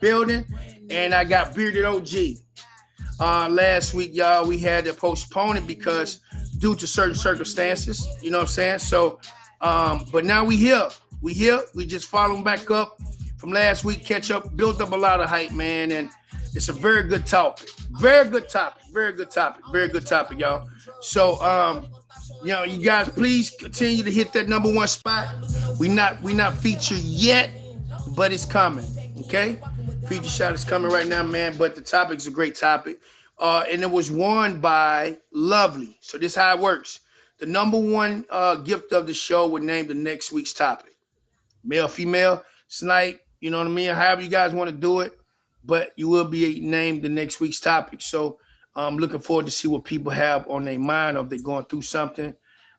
building, and I got Bearded OG. Last week, y'all, we had to postpone it because due to certain circumstances, you know what I'm saying? So, but now we here. We here. We just following back up from last week, catch up, built up a lot of hype, man, and it's a very good topic. Very good topic. Very good topic. Very good topic, y'all. So, you guys, please continue to hit that number one spot. We not featured yet, but it's coming. Okay, feature shot is coming right now, man. But the topic's a great topic, and it was won by Lovely. So this is how it works. The number one gift of the show would name the next week's topic. Male, female, snipe. You know what I mean? However you guys want to do it, but you will be named the next week's topic. So I'm looking forward to see what people have on their mind or if they're going through something.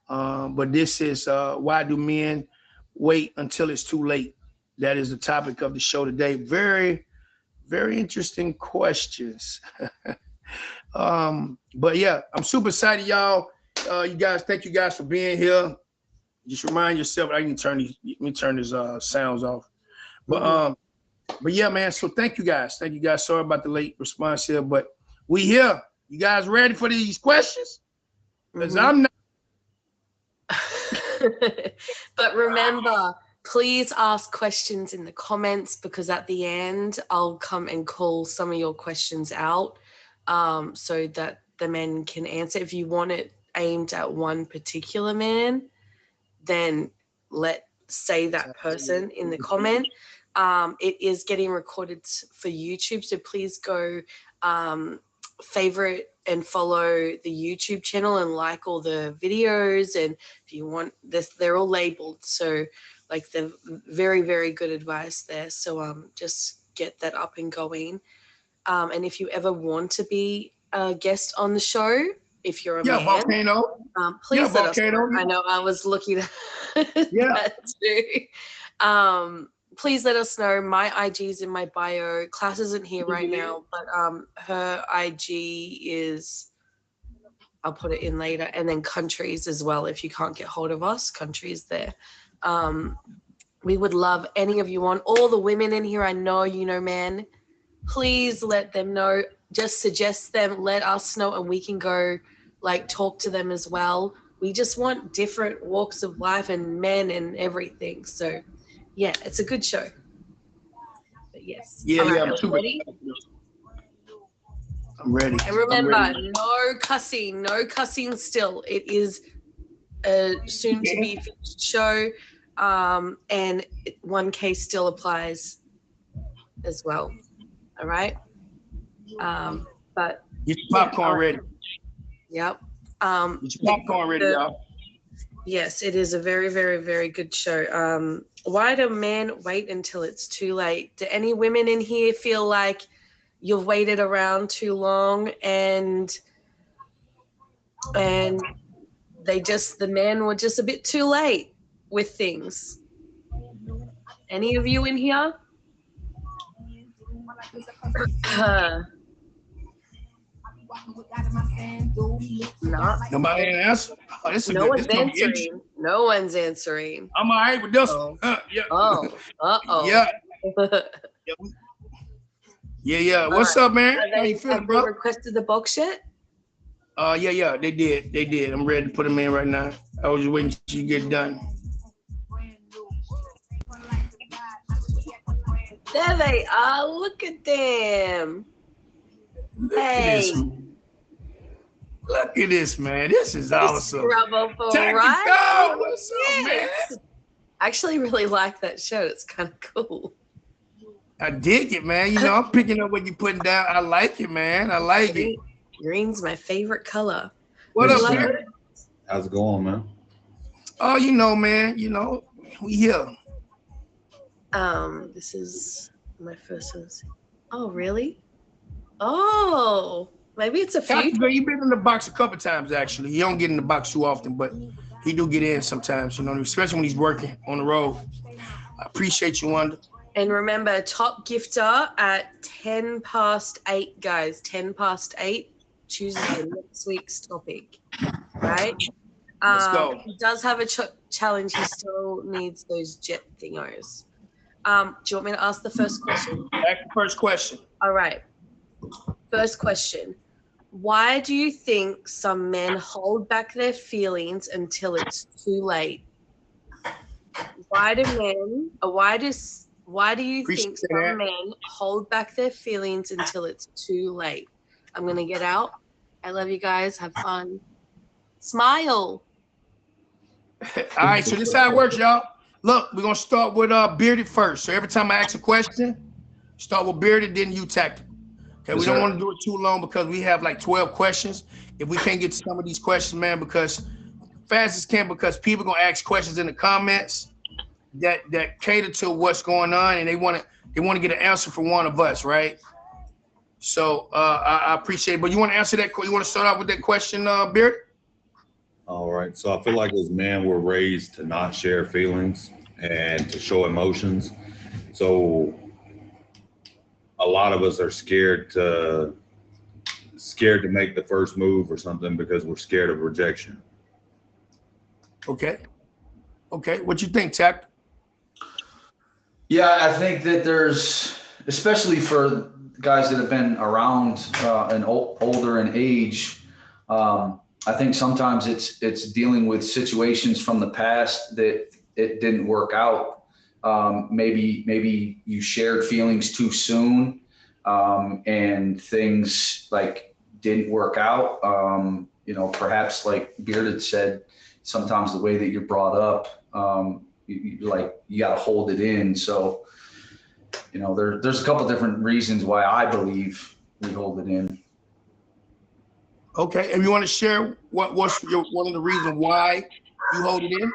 But this is why do men wait until it's too late? That is the topic of the show today. Very, very interesting questions. But yeah, I'm super excited, y'all. You guys, thank you guys for being here. Just remind yourself. I can turn these. Let me turn these sounds off. But yeah, man. So thank you guys. Thank you guys. Sorry about the late response here, but we here. You guys ready for these questions? Because I'm not. But remember, please ask questions in the comments because at the end I'll come and call some of your questions out so that the men can answer. If you want it aimed at one particular man, then say that person in the comment. It is getting recorded for YouTube, so please go favorite and follow the YouTube channel and like all the videos. And if you want this, they're all labeled, so like the very, very good advice there. So just get that up and going. And if you ever want to be a guest on the show, if you're a man, Volcano. Please let us know. I know I was looking at that too. Please let us know. My IG is in my bio. Class isn't here right now, but her IG is, I'll put it in later. And then Countries as well. If you can't get hold of us, Countries there. We would love any of you on. All the women in here, I know you know, man. Please let them know. Just suggest them. Let us know, and we can go talk to them as well. We just want different walks of life and men and everything. So yeah, it's a good show. But yes. I'm ready? I'm ready. And remember, no cussing still. It is a soon to be finished show. And 1K still applies as well. All right. But get your popcorn ready. Yep. Get your popcorn ready, y'all. Yes, it is a very, very, very good show. Why do men wait until it's too late? Do any women in here feel like you've waited around too long and the men were just a bit too late with things? Any of you in here? No. Nobody answer. No one's answering. No one's answering. I'm all right with this. Yeah. Oh. Yeah. Yeah. What's up, man? How you feeling, bro? They requested the box yet? Yeah. They did. I'm ready to put them in right now. I was just waiting till you get done. There they are. Look at them. Hey. Look at this, man. This is awesome. Tactical, right? What's up, man? I actually really like that shirt. It's kind of cool. I dig it, man. You know, I'm picking up what you're putting down. I like it, man. I like it. Green's my favorite color. What up, man? How's it going, man? Oh, you know, man. You know, we here. This is my first one. Oh, really? Oh, maybe it's a few. You've been in the box a couple times, actually. He don't get in the box too often, but he do get in sometimes, you know, especially when he's working on the road. I appreciate you, Wanda. And remember, top gifter at 10:08, guys. 10:08 chooses the next week's topic, right? Let's go. He does have a challenge. He still needs those jet thingos. Do you want me to ask the first question? Ask the first question. All right. First question. Why do you think some men hold back their feelings until it's too late? Why do you think some men hold back their feelings until it's too late? I'm gonna get out. I love you guys. Have fun. Smile. All right, so this is how it works, y'all. Look, we're gonna start with Bearded first. So every time I ask a question, start with Bearded, then you Tactical. Okay, we don't want to do it too long because we have like 12 questions. If we can't get to some of these questions, man, because fast as can, because people gonna ask questions in the comments that cater to what's going on, and they want to get an answer from one of us, right? So I appreciate it. But you want to answer that? You want to start off with that question, Beard? All right. So I feel like as men, we're raised to not share feelings and to show emotions. So a lot of us are scared to make the first move or something because we're scared of rejection. Okay. What you think, Tack? Yeah, I think that there's, especially for guys that have been around and older in age, I think sometimes it's dealing with situations from the past that it didn't work out. Maybe you shared feelings too soon, and things like didn't work out. Perhaps like Bearded said, sometimes the way that you're brought up, you got to hold it in. So, there's a couple different reasons why I believe we hold it in. Okay, and you want to share what's one of the reasons why you hold it in?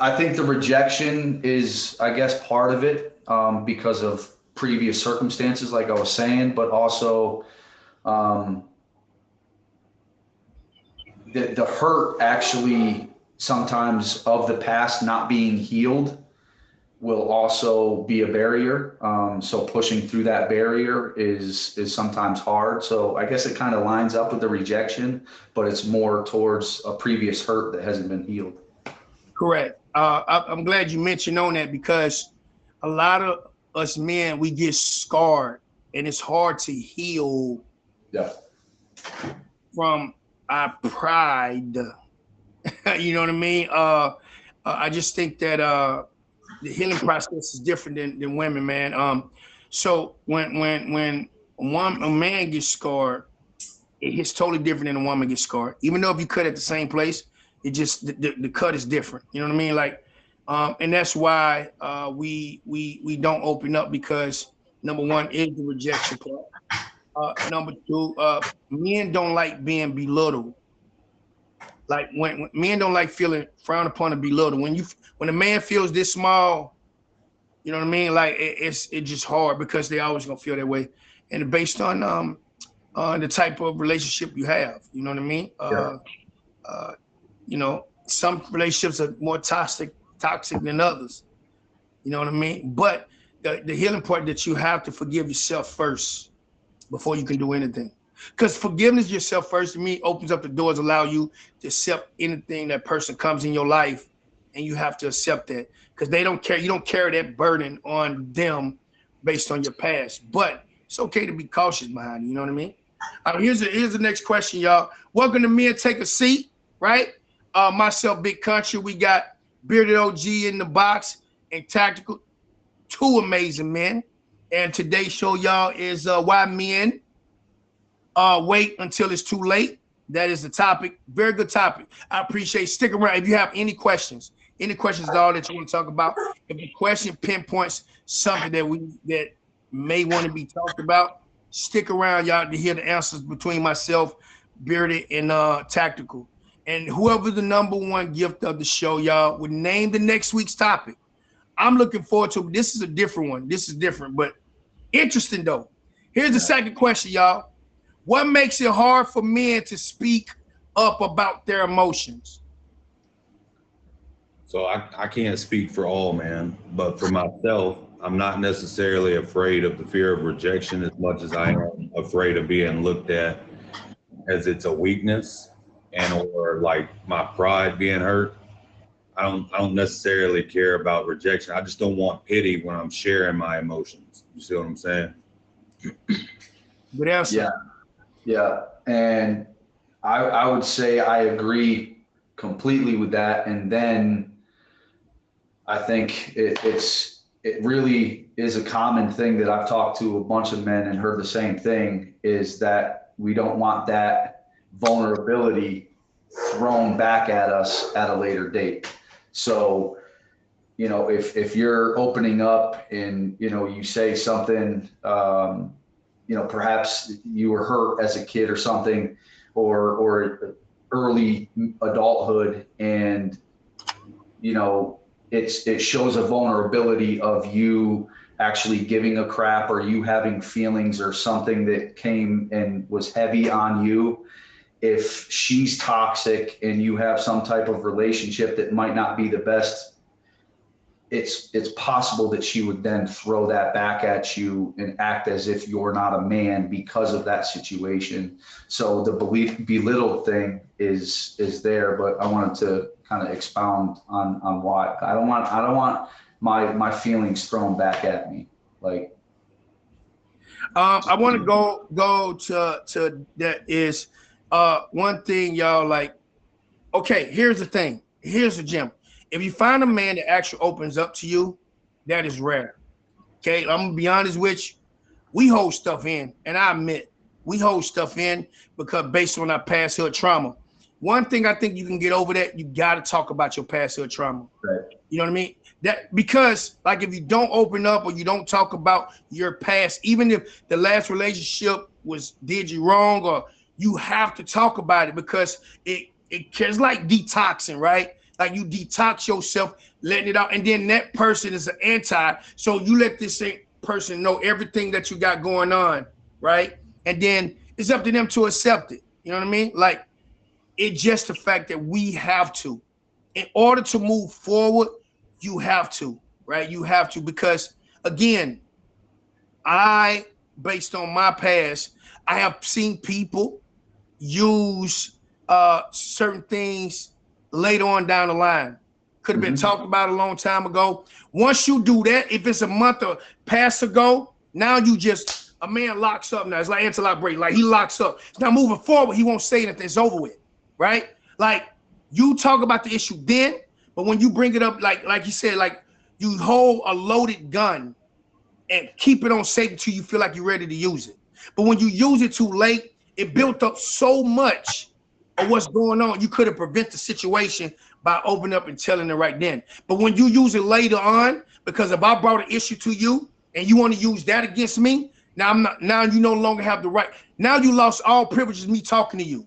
I think the rejection is, I guess, part of it, because of previous circumstances, like I was saying, but also the hurt actually sometimes of the past not being healed will also be a barrier. So pushing through that barrier is sometimes hard. So I guess it kind of lines up with the rejection, but it's more towards a previous hurt that hasn't been healed. Correct. I'm glad you mentioned on that, because a lot of us men, we get scarred, and it's hard to heal from our pride. You know what I mean? I just think that the healing process is different than women, man. So when a man gets scarred, it's totally different than a woman gets scarred. Even though if you cut at the same place, it just the cut is different. You know what I mean? Like, and that's why we don't open up, because number one is the rejection part. Number two, men don't like being belittled. Like when men don't like feeling frowned upon and belittled. When a man feels this small, you know what I mean? Like it's just hard, because they always gonna feel that way, and based on the type of relationship you have. You know what I mean? Some relationships are more toxic than others. You know what I mean? But the healing part, that you have to forgive yourself first before you can do anything. Because forgiveness yourself first, to me, opens up the doors, allow you to accept anything that person comes in your life, and you have to accept that, because they don't care. You don't carry that burden on them based on your past. But it's okay to be cautious behind it. You know what I mean? Here's the next question, y'all. Welcome to Men Take a Seat, right? Myself, Big Country. We got Bearded OG in the box, and Tactical. Two amazing men. And today's show, y'all, is why men wait until it's too late. That is the topic. Very good topic. I appreciate. Stick around if you have any questions at all that you want to talk about. If the question pinpoints something that may want to be talked about, stick around, y'all, to hear the answers between myself, Bearded, and Tactical. And whoever the number one gift of the show, y'all, would name the next week's topic. I'm looking forward to it. This is a different one. This is different, but interesting though. Here's the second question, y'all. What makes it hard for men to speak up about their emotions? So I can't speak for all, man, but for myself, I'm not necessarily afraid of the fear of rejection as much as I am afraid of being looked at as it's a weakness or like my pride being hurt. I don't necessarily care about rejection. I just don't want pity when I'm sharing my emotions. You see what I'm saying? Good answer. Yeah. Yeah. And I would say I agree completely with that. And then I think it really is a common thing that I've talked to a bunch of men and heard the same thing, is that we don't want that vulnerability thrown back at us at a later date. So, you know, if you're opening up and, you know, you say something, you know, perhaps you were hurt as a kid or something, or early adulthood, and, you know, it shows a vulnerability of you actually giving a crap, or you having feelings or something that came and was heavy on you. If she's toxic and you have some type of relationship that might not be the best, it's possible that she would then throw that back at you and act as if you're not a man because of that situation. So the belittled thing is there, but I wanted to kind of expound on why. I don't want my feelings thrown back at me. Like, I want to go to that is one thing, y'all. Like, okay, here's the thing. Here's the gem. If you find a man that actually opens up to you, that is rare. Okay, I'm gonna be honest with you. We hold stuff in, and I admit we hold stuff in because based on our past hood trauma. One thing I think you can get over that, you got to talk about your past hood trauma. right. You know what I mean? That because like if you don't open up or you don't talk about your past, even if the last relationship did you wrong, or you have to talk about it because it's like detoxing, right? Like you detox yourself, letting it out, and then that person is an anti. So you let this person know everything that you got going on, right? And then it's up to them to accept it. You know what I mean? Like it's just the fact that we have to, in order to move forward, you have to, right? You have to, because again, based on my past, I have seen people use certain things later on down the line. Could have been talked about a long time ago. Once you do that, if it's a month or past ago, now a man locks up now. It's like interlock break. Like he locks up. Now moving forward, he won't say anything. It's over with, right? Like you talk about the issue then, but when you bring it up, like you said, like you hold a loaded gun and keep it on safe until you feel like you're ready to use it. But when you use it too late, it built up so much of what's going on. You could have prevented the situation by opening up and telling it right then. But when you use it later on, because if I brought an issue to you and you want to use that against me, now you no longer have the right. Now you lost all privileges of me talking to you.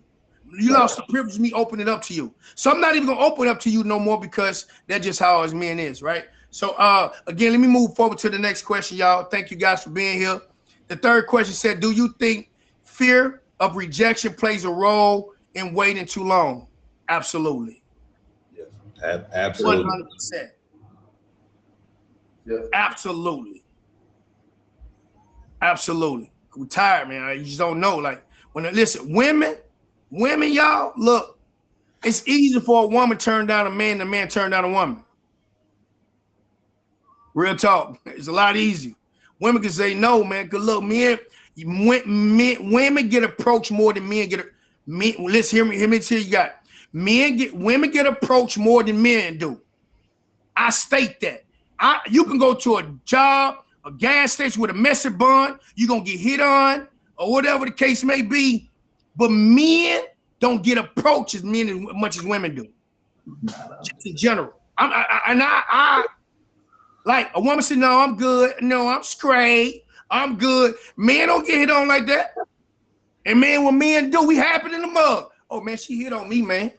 You lost the privilege of me opening up to you. So I'm not even gonna open up to you no more because that's just how us men is, right? So again, let me move forward to the next question, y'all. Thank you guys for being here. The third question said, do you think fear of rejection plays a role in waiting too long? Absolutely. Yeah, absolutely. 100%. Yeah. Absolutely. Absolutely. We're tired, man. You just don't know. Like listen, women, y'all, look, it's easy for a woman to turn down a man than a man turn down a woman. Real talk. It's a lot easier. Women can say no, man. Cause look, women get approached more than men get. Let's hear me tell you got. Women get approached more than men do. I state that. You can go to a job, a gas station with a messy bun, you're gonna get hit on, or whatever the case may be. But men don't get approached as much as women do. Just in general. I like a woman said, no, I'm good. No, I'm straight. I'm good. Men don't get hit on like that. And man, what men do, we happen in the mug. Oh man, she hit on me, man.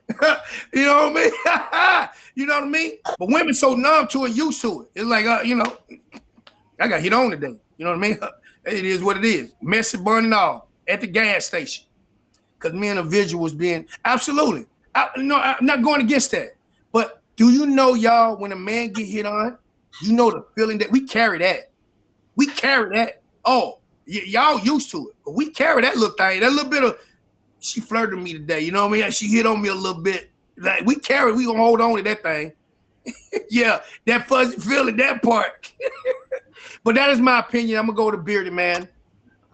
You know what I mean? You know what I mean? But women so numb to it, used to it. It's like, you know, I got hit on today. You know what I mean? It is what it is. Messy bun and all at the gas station. Because men are visuals being, absolutely. I'm not going against that. But do you know, y'all, when a man get hit on, you know the feeling that we carry that. We carry that. Oh, y'all used to it. But we carry that little thing, that little bit of, she flirted me today. You know what I mean? She hit on me a little bit. Like we gonna hold on to that thing. Yeah, that fuzzy feeling, that part. But that is my opinion. I'm gonna go to bearded man.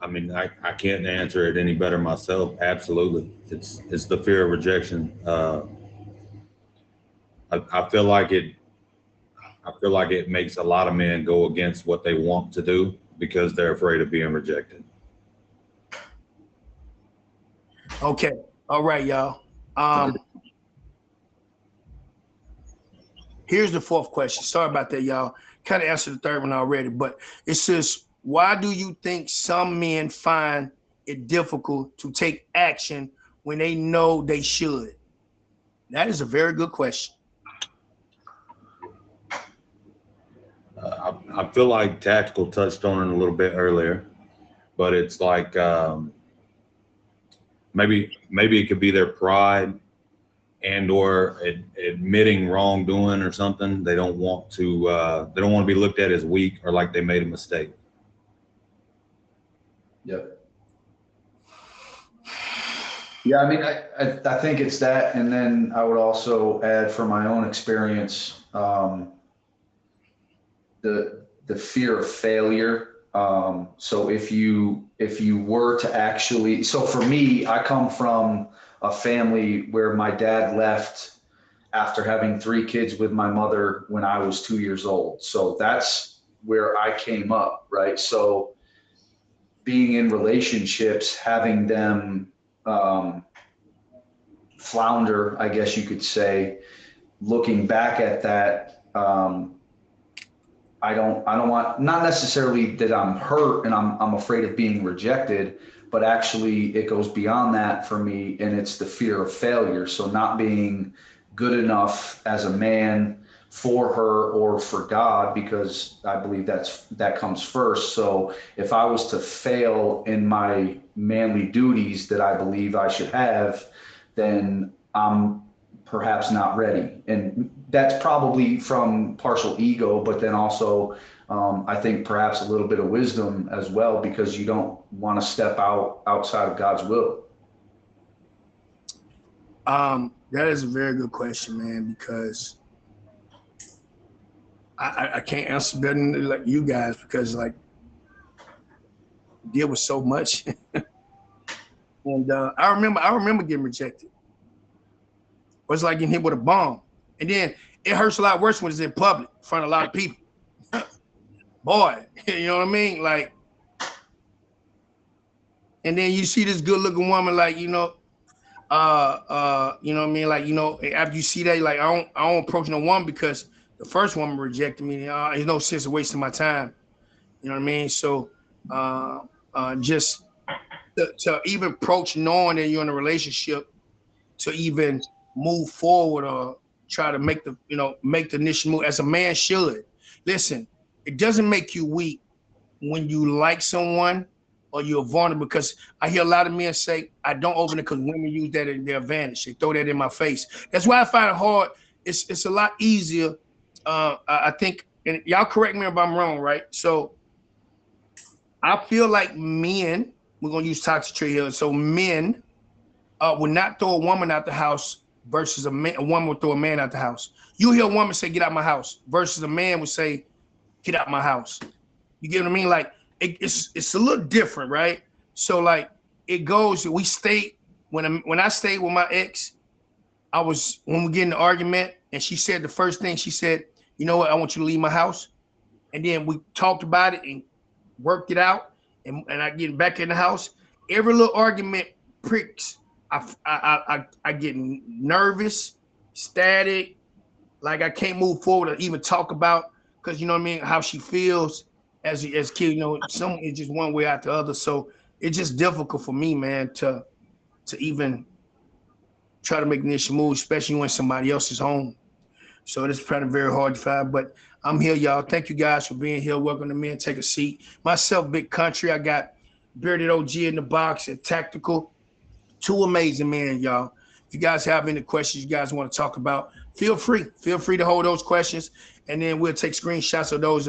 I mean, I can't answer it any better myself. Absolutely. It's the fear of rejection. I feel like it makes a lot of men go against what they want to do because they're afraid of being rejected. Okay. All right, y'all. Here's the fourth question. Sorry about that, y'all. Kind of answered the third one already, but it says, why do you think some men find it difficult to take action when they know they should? That is a very good question. I feel like Tactical touched on it a little bit earlier, but it's like maybe it could be their pride and or admitting wrongdoing or something. They don't want to be looked at as weak or like they made a mistake. Yep. Yeah, I mean, I think it's that, and then I would also add from my own experience, the fear of failure. So if you were to actually, so for me, I come from a family where my dad left after having 3 kids with my mother when I was 2 years old. So that's where I came up, right? So being in relationships, having them flounder, I guess you could say, looking back at that, I don't want, not necessarily that I'm hurt and I'm afraid of being rejected, but actually it goes beyond that for me, and it's the fear of failure. So not being good enough as a man for her or for God, because I believe that comes first. So if I was to fail in my manly duties that I believe I should have, then I'm perhaps not ready. And that's probably from partial ego, but then also I think perhaps a little bit of wisdom as well, because you don't want to step outside of God's will. That is a very good question, man, because I can't answer better than like you guys, because like deal with so much. And I remember getting rejected. It was like getting hit with a bomb. And then it hurts a lot worse when it's in public, in front of a lot of people. Boy, you know what I mean? Like, and then you see this good looking woman, like, you know what I mean? Like, after you see that, like, I don't approach no woman because the first woman rejected me. There's no sense of wasting my time. You know what I mean? So just to even approach knowing that you're in a relationship, to even move forward or try to make the initial move as a man should. Listen, it doesn't make you weak when you like someone or you're vulnerable, because I hear a lot of men say, I don't open it because women use that in their advantage. They throw that in my face. That's why I find it hard. It's a lot easier. I think, and y'all correct me if I'm wrong, right? So I feel like men, we're going to use toxic trait here. So men would not throw a woman out the house versus a woman would throw a man out the house. You hear a woman say, get out my house, versus a man would say, get out my house. You get what I mean? Like, it's a little different, right? So like it goes, we stayed, when I stayed with my ex, when we get in an argument, and she said the first thing she said, you know what, I want you to leave my house. And then we talked about it and worked it out, and I get back in the house. Every little argument pricks. I get nervous, static, like I can't move forward or even talk about, because you know what I mean, how she feels as kid, some is just one way after the other. So it's just difficult for me, man, to even try to make an initial move, especially when somebody else is home. So it's kind of very hard to find, but I'm here, y'all. Thank you guys for being here. Welcome to Men. Take a seat. Myself, Big Country. I got Bearded OG in the box and Tactical. 2 amazing men, y'all. If you guys have any questions you guys want to talk about, feel free to hold those questions, and then we'll take screenshots of those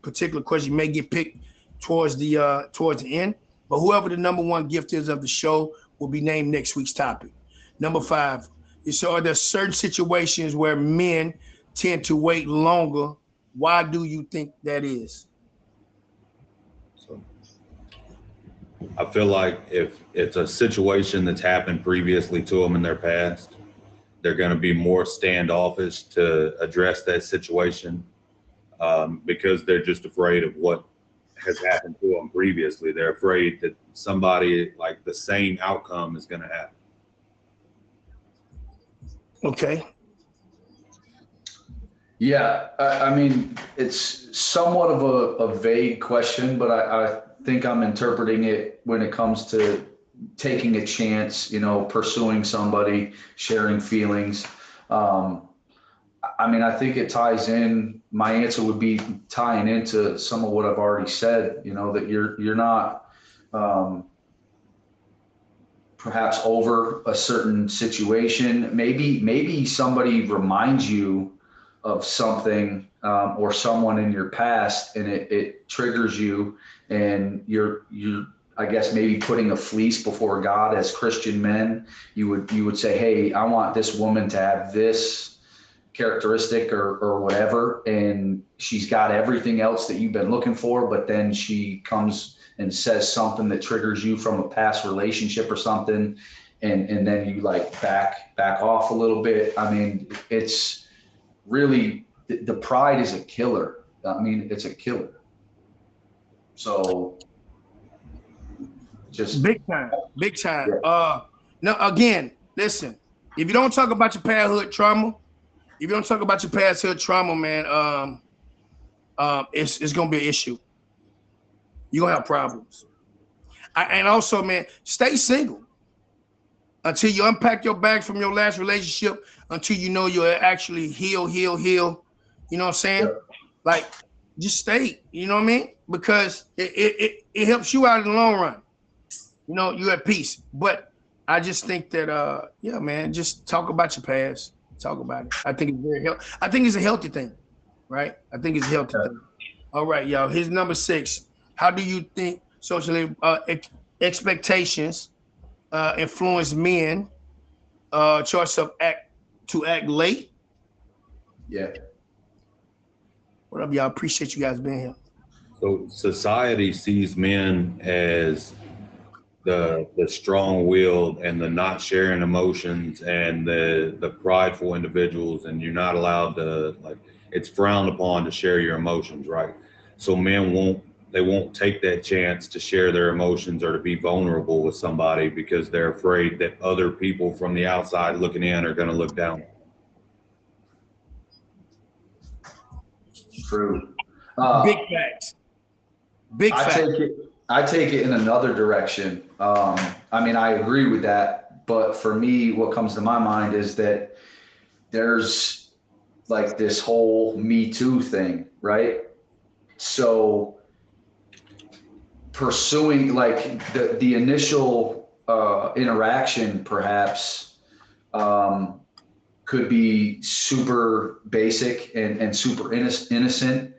particular questions. You may get picked towards the end, but whoever the number 1 gift is of the show will be named next week's topic. Number 5, are there certain situations where men tend to wait longer. Why do you think that is? So I feel like if it's a situation that's happened previously to them in their past, they're going to be more standoffish to address that situation because they're just afraid of what has happened to them previously. They're afraid that somebody like the same outcome is going to happen. Okay. Yeah, I mean, it's somewhat of a vague question, but I think I'm interpreting it when it comes to taking a chance, you know, pursuing somebody, sharing feelings. I mean, I think it ties in. My answer would be tying into some of what I've already said, you know, that you're not perhaps over a certain situation. Maybe somebody reminds you of something or someone in your past, and it triggers you, and you're I guess maybe putting a fleece before God. As Christian men, you would say, hey, I want this woman to have this characteristic or whatever, and she's got everything else that you've been looking for, but then she comes and says something that triggers you from a past relationship or something, and then you like back off a little bit. I mean, it's really, the pride is a killer. I mean, it's a killer. So just big time. Yeah. Now again, listen, if you don't talk about your childhood trauma, man, it's gonna be an issue. You're gonna have problems. And also, man, stay single until you unpack your bags from your last relationship, until you know you're actually heal. You know what I'm saying? Yeah. Like, just stay, you know what I mean? Because it helps you out in the long run. You know, you're at peace. But I just think that, yeah, man, just talk about your past. Talk about it. I think it's very healthy. I think it's a healthy thing, right? I think it's a healthy thing. All right, y'all. Here's number 6. How do you think socially expectations influence men choice of act late? Yeah. What up, y'all? Appreciate you guys being here. So society sees men as the strong-willed and the not sharing emotions and the prideful individuals, and you're not allowed to, like, it's frowned upon to share your emotions, right? So men won't take that chance to share their emotions or to be vulnerable with somebody because they're afraid that other people from the outside looking in are going to look down. True. Big facts. I take it in another direction. I mean, I agree with that, but for me, what comes to my mind is that there's like this whole Me Too thing, right? So pursuing like the initial interaction perhaps could be super basic and super innocent,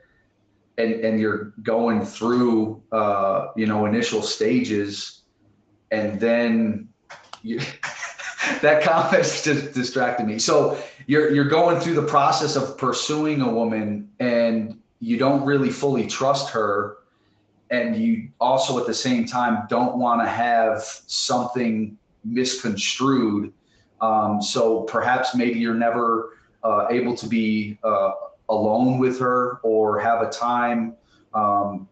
and you're going through you know, initial stages, and then that comment's just distracted me. So you're going through the process of pursuing a woman, and you don't really fully trust her, and you also at the same time don't want to have something misconstrued. So perhaps maybe you're never able to be alone with her or have a time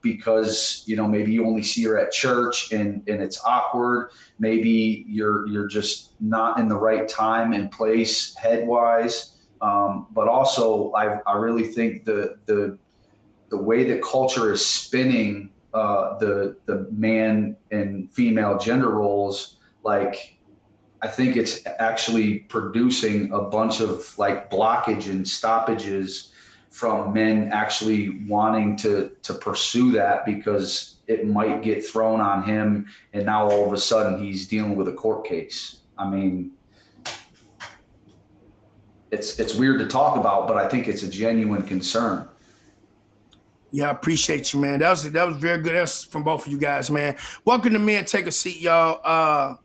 because, you know, maybe you only see her at church and it's awkward. Maybe you're just not in the right time and place headwise. But also I really think the way that culture is spinning the man and female gender roles, like, I think it's actually producing a bunch of like blockage and stoppages from men actually wanting to pursue that, because it might get thrown on him, and now all of a sudden he's dealing with a court case. I mean, it's weird to talk about, but I think it's a genuine concern. Yeah, I appreciate you, man. That was very good answers from both of you guys, man. Welcome to Men Take a Seat, y'all.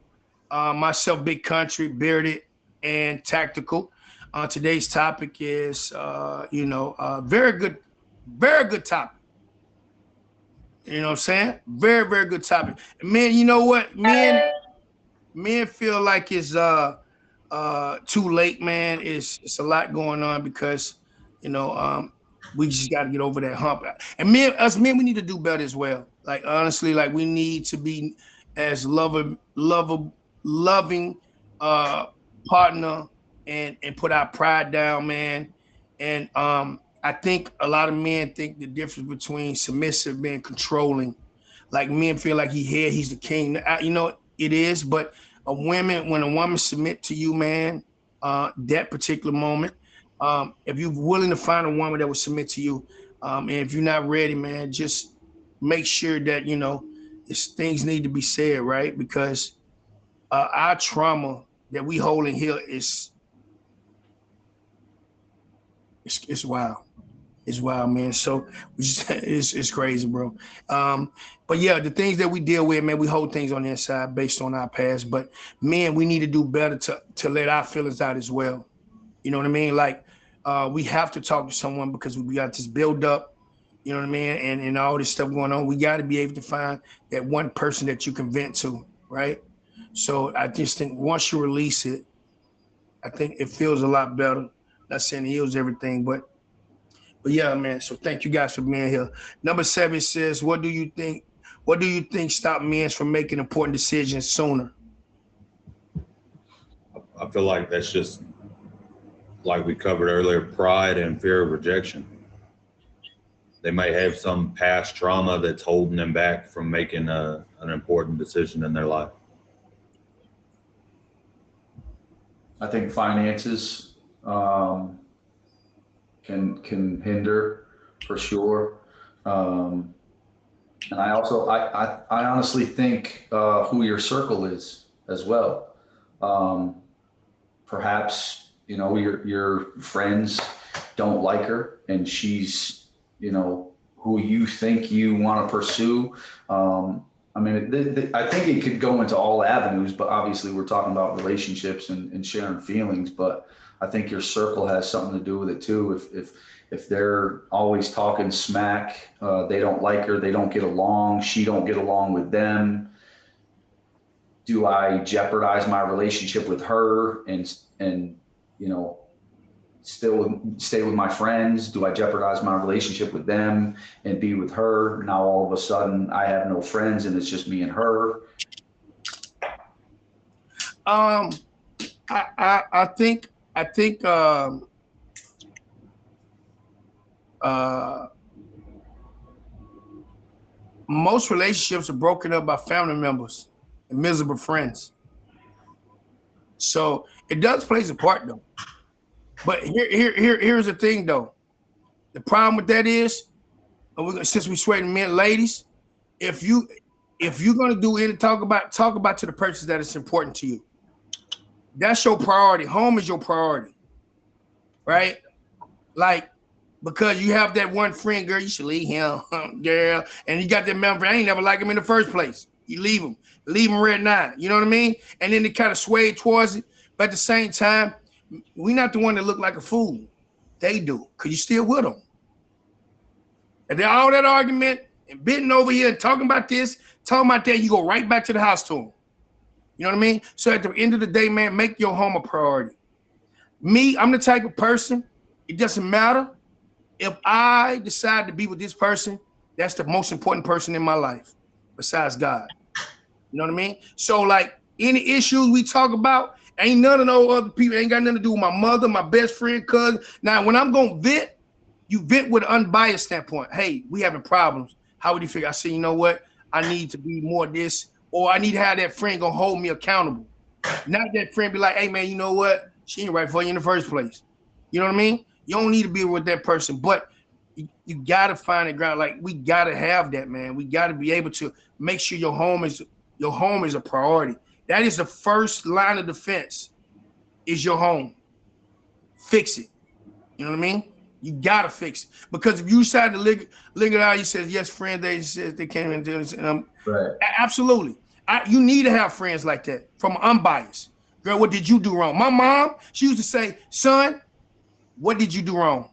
Myself, Big Country, Bearded, and Tactical. Today's topic is, very good topic. You know what I'm saying? Very, very good topic. And man, you know what? Men feel like it's too late, man. It's a lot going on because, we just got to get over that hump. And us men, we need to do better as well. Like honestly, like we need to be as loving partner and put our pride down, man. And I think a lot of men think the difference between submissive and controlling. Like men feel like he's the king. It is, but when a woman submit to you, man, that particular moment, if you're willing to find a woman that will submit to you, and if you're not ready, man, just make sure that, things need to be said, right? Because our trauma that we hold in here it's wild. It's wild, man. So it's crazy, bro. But yeah, the things that we deal with, man, we hold things on the inside based on our past. But man, we need to do better to let our feelings out as well. You know what I mean? Like we have to talk to someone because we got this build up, you know what I mean? And all this stuff going on. We got to be able to find that one person that you can vent to, right? So I just think once you release it, I think it feels a lot better. Not saying it heals everything, but yeah, man. So thank you guys for being here. Number 7 says, what do you think stop men from making important decisions sooner? I feel like that's just like we covered earlier, pride and fear of rejection. They might have some past trauma that's holding them back from making an important decision in their life. I think finances can hinder for sure. And I also, I honestly think who your circle is as well. Perhaps, your friends don't like her and she's, who you think you want to pursue. I think it could go into all avenues, but obviously we're talking about relationships and sharing feelings, but I think your circle has something to do with it too. If they're always talking smack, they don't like her, they don't get along, she don't get along with them. Do I jeopardize my relationship with her and still stay with my friends? Do I jeopardize my relationship with them and be with her? Now all of a sudden I have no friends and it's just me and her. I think most relationships are broken up by family members and miserable friends. So it does play a part though. But here's the thing though. The problem with that is, since we sweating men, ladies, if you're gonna do it, talk about to the person that is important to you. That's your priority. Home is your priority, right? Like, because you have that one friend, girl, you should leave him, girl. And you got that member, I ain't never liked him in the first place. You leave him red now. You know what I mean? And then they kind of sway towards it. But at the same time, we not the one that look like a fool. They do, because you still with them. And then all that argument and bitten over here and talking about this, talking about that, you go right back to the house to them. You know what I mean? So at the end of the day, man, make your home a priority. Me, I'm the type of person, it doesn't matter. If I decide to be with this person, that's the most important person in my life, besides God. You know what I mean? So like any issues we talk about, ain't none of those other people, ain't got nothing to do with my mother, my best friend, cousin. Now, when I'm going to vent, you vent with an unbiased standpoint. Hey, we having problems. How would you figure? I say, you know what? I need to be more this, or I need to have that friend going to hold me accountable. Not that friend be like, hey, man, you know what? She ain't right for you in the first place. You know what I mean? You don't need to be with that person, but you got to find a ground. Like, we got to have that, man. We got to be able to make sure your home is a priority. That is the first line of defense, is your home. Fix it. You know what I mean? You got to fix it. Because if you decide to linger out, you said, yes, friend, they said they came into this. Right. Absolutely. You need to have friends like that from unbiased. Girl, what did you do wrong? My mom, she used to say, son, what did you do wrong?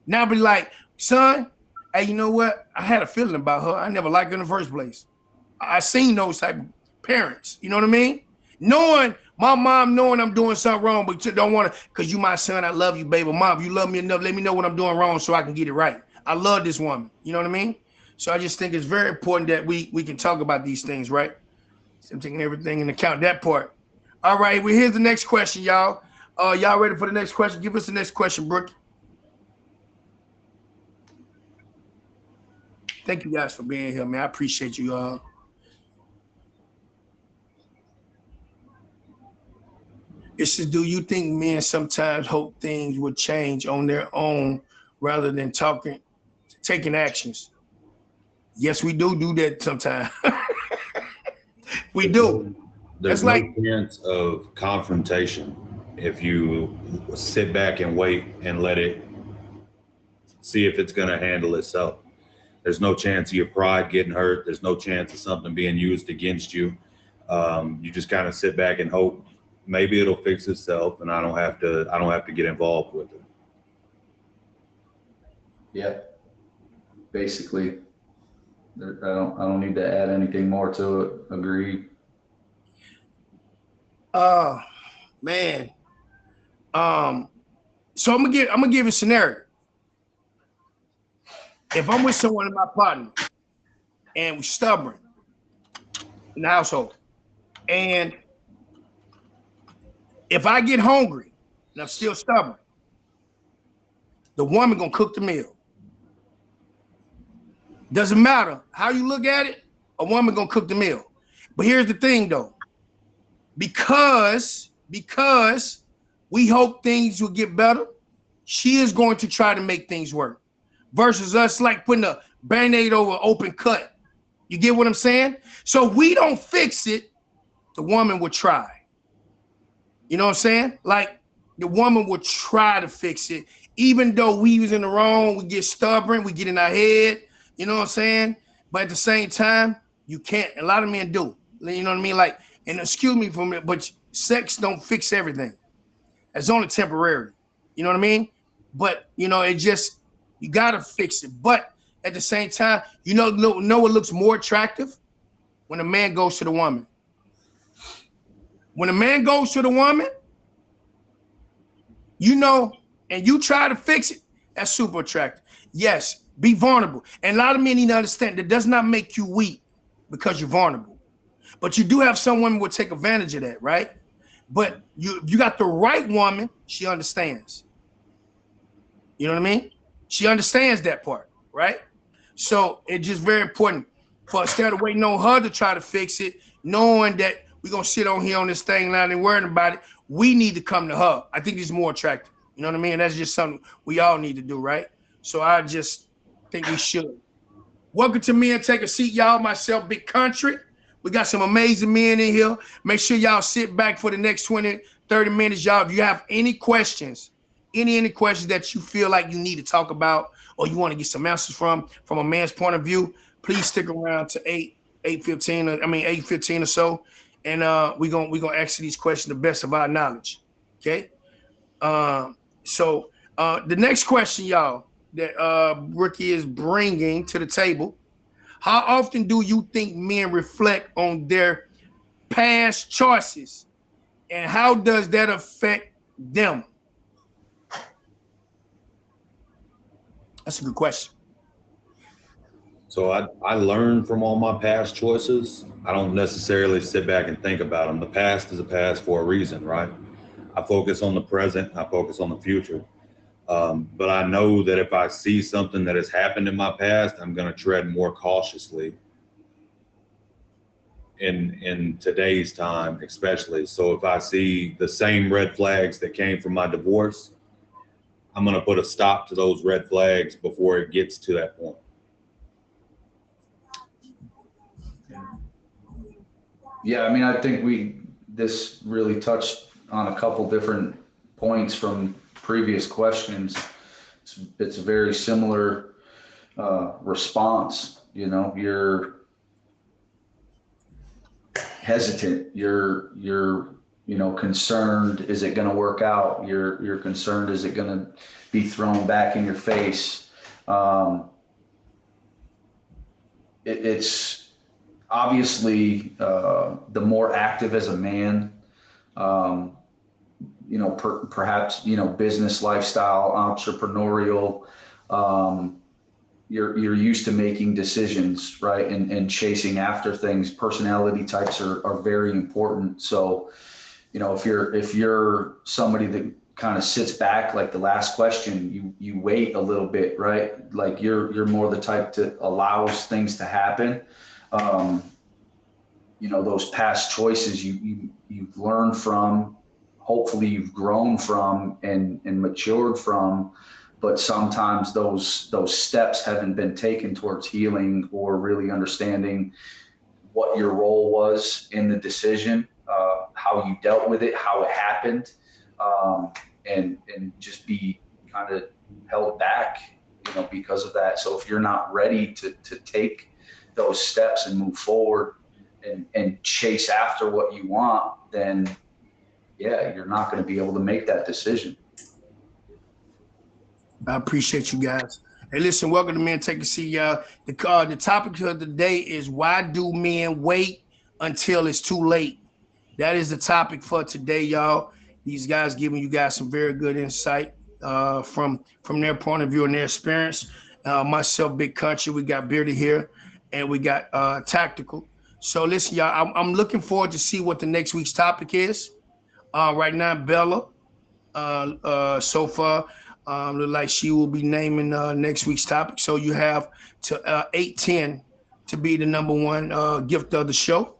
Now be like, son, hey, you know what? I had a feeling about her. I never liked her in the first place. I seen those type of parents. You know what I mean? Knowing my mom, knowing I'm doing something wrong, but you don't want to, because you my son, I love you, baby. Mom, if you love me enough, let me know what I'm doing wrong so I can get it right. I love this woman. You know what I mean? So I just think it's very important that we can talk about these things, right? So I'm taking everything into account, that part. All right, well, here's the next question, y'all. Y'all ready for the next question? Give us the next question, Brooke. Thank you guys for being here, man. I appreciate you all. It says, do you think men sometimes hope things would change on their own rather than taking actions? Yes, we do that sometimes. We do. There's That's no chance of confrontation if you sit back and wait and let it see if it's going to handle itself. There's no chance of your pride getting hurt. There's no chance of something being used against you. You just kind of sit back and hope maybe it'll fix itself, and I don't have to get involved with it. Yeah. Basically, I don't need to add anything more to it. Agreed. Man. So I'm gonna give a scenario. If I'm with someone in my partner and we're stubborn in the household, and if I get hungry and I'm still stubborn, the woman gonna cook the meal. Doesn't matter how you look at it, a woman gonna cook the meal. But here's the thing though, because we hope things will get better, she is going to try to make things work. Versus us like putting a Band-Aid over an open cut. You get what I'm saying? So we don't fix it, the woman will try. You know what I'm saying? Like the woman will try to fix it, even though we was in the wrong, we get stubborn, we get in our head, you know what I'm saying? But at the same time, you can't, a lot of men do. You know what I mean? Like, and excuse me for a minute, but sex don't fix everything. It's only temporary. You know what I mean? But you know, it just, you gotta fix it. But at the same time, you know what looks more attractive? When a man goes to the woman. When a man goes to the woman, you know, and you try to fix it, that's super attractive. Yes, be vulnerable. And a lot of men need to understand that does not make you weak because you're vulnerable. But you do have some women who will take advantage of that, right? But you got the right woman, she understands. You know what I mean? She understands that part, right? So it's just very important for instead of waiting on her to try to fix it, knowing that we're gonna sit on here on this thing not and worrying about it, we need to come to her. I think it's more attractive. You know what I mean? That's just something we all need to do, right? So I just think we should. Welcome to Men Take a Seat, y'all. Myself, Big Country. We got some amazing men in here. Make sure y'all sit back for the next 20, 30 minutes, y'all. If you have any questions, any questions that you feel like you need to talk about or you want to get some answers from a man's point of view, please stick around to 8:15 or so. And we're gonna answer these questions to the best of our knowledge. Okay. So the next question, y'all, that Rookie is bringing to the table: how often do you think men reflect on their past choices, and how does that affect them? That's a good question. So I learn from all my past choices. I don't necessarily sit back and think about them. The past is a past for a reason, right? I focus on the present. I focus on the future. But I know that if I see something that has happened in my past, I'm going to tread more cautiously in today's time, especially. So if I see the same red flags that came from my divorce, I'm going to put a stop to those red flags before it gets to that point. Yeah, I mean, I think this really touched on a couple different points from previous questions. It's a very similar response. You know, you're hesitant. You're concerned, is it going to work out? You're concerned, is it going to be thrown back in your face? It's obviously the more active as a man, perhaps, business lifestyle, entrepreneurial, you're used to making decisions, right? And chasing after things. Personality types are very important. So, if you're somebody that kind of sits back, like the last question, you wait a little bit, right? Like you're more the type that allows things to happen. Those past choices you've learned from, hopefully you've grown from and matured from, but sometimes those steps haven't been taken towards healing or really understanding what your role was in the decision, how you dealt with it, how it happened, and just be kind of held back, because of that. So if you're not ready to take those steps and move forward and chase after what you want, then yeah, you're not going to be able to make that decision. I appreciate you guys. Hey, listen, welcome to Men Take a Seat, y'all. The topic of the day is, why do men wait until it's too late? That is the topic for today, y'all. These guys giving you guys some very good insight from their point of view and their experience. Myself, Big Country, we got Beardy here, and we got Tactical. So listen, y'all, I'm looking forward to see what the next week's topic is. Right now, Bella, so far, look like she will be naming next week's topic. So you have to 8:10 to be the number one gift of the show.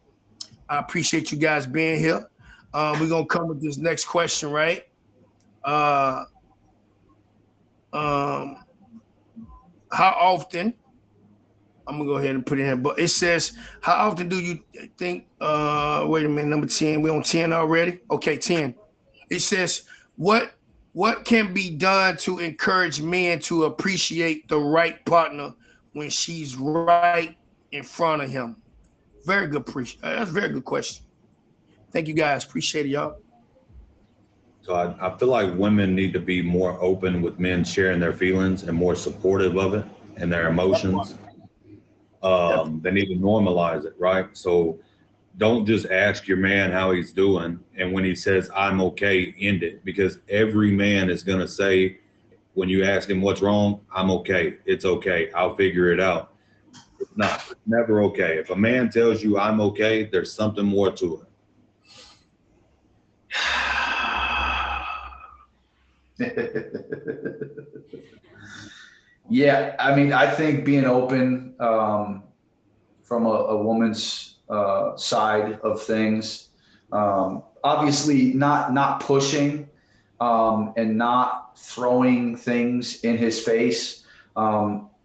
I appreciate you guys being here. We're gonna come with this next question, right? How often? I'm gonna go ahead and put it in here, but it says, how often do you think? Wait a minute, number 10. We're on 10 already. Okay, 10. It says, what can be done to encourage men to appreciate the right partner when she's right in front of him? Very good. That's a very good question. Thank you guys. Appreciate it, y'all. So I feel like women need to be more open with men sharing their feelings and more supportive of it and their emotions. They need to normalize it, right? So don't just ask your man how he's doing, and when he says, I'm okay, end it. Because every man is going to say, when you ask him what's wrong, I'm okay. It's okay. I'll figure it out. It's not. It's never okay. If a man tells you I'm okay, there's something more to it. Yeah, I mean, I think being open from a woman's side of things, obviously not pushing and not throwing things in his face.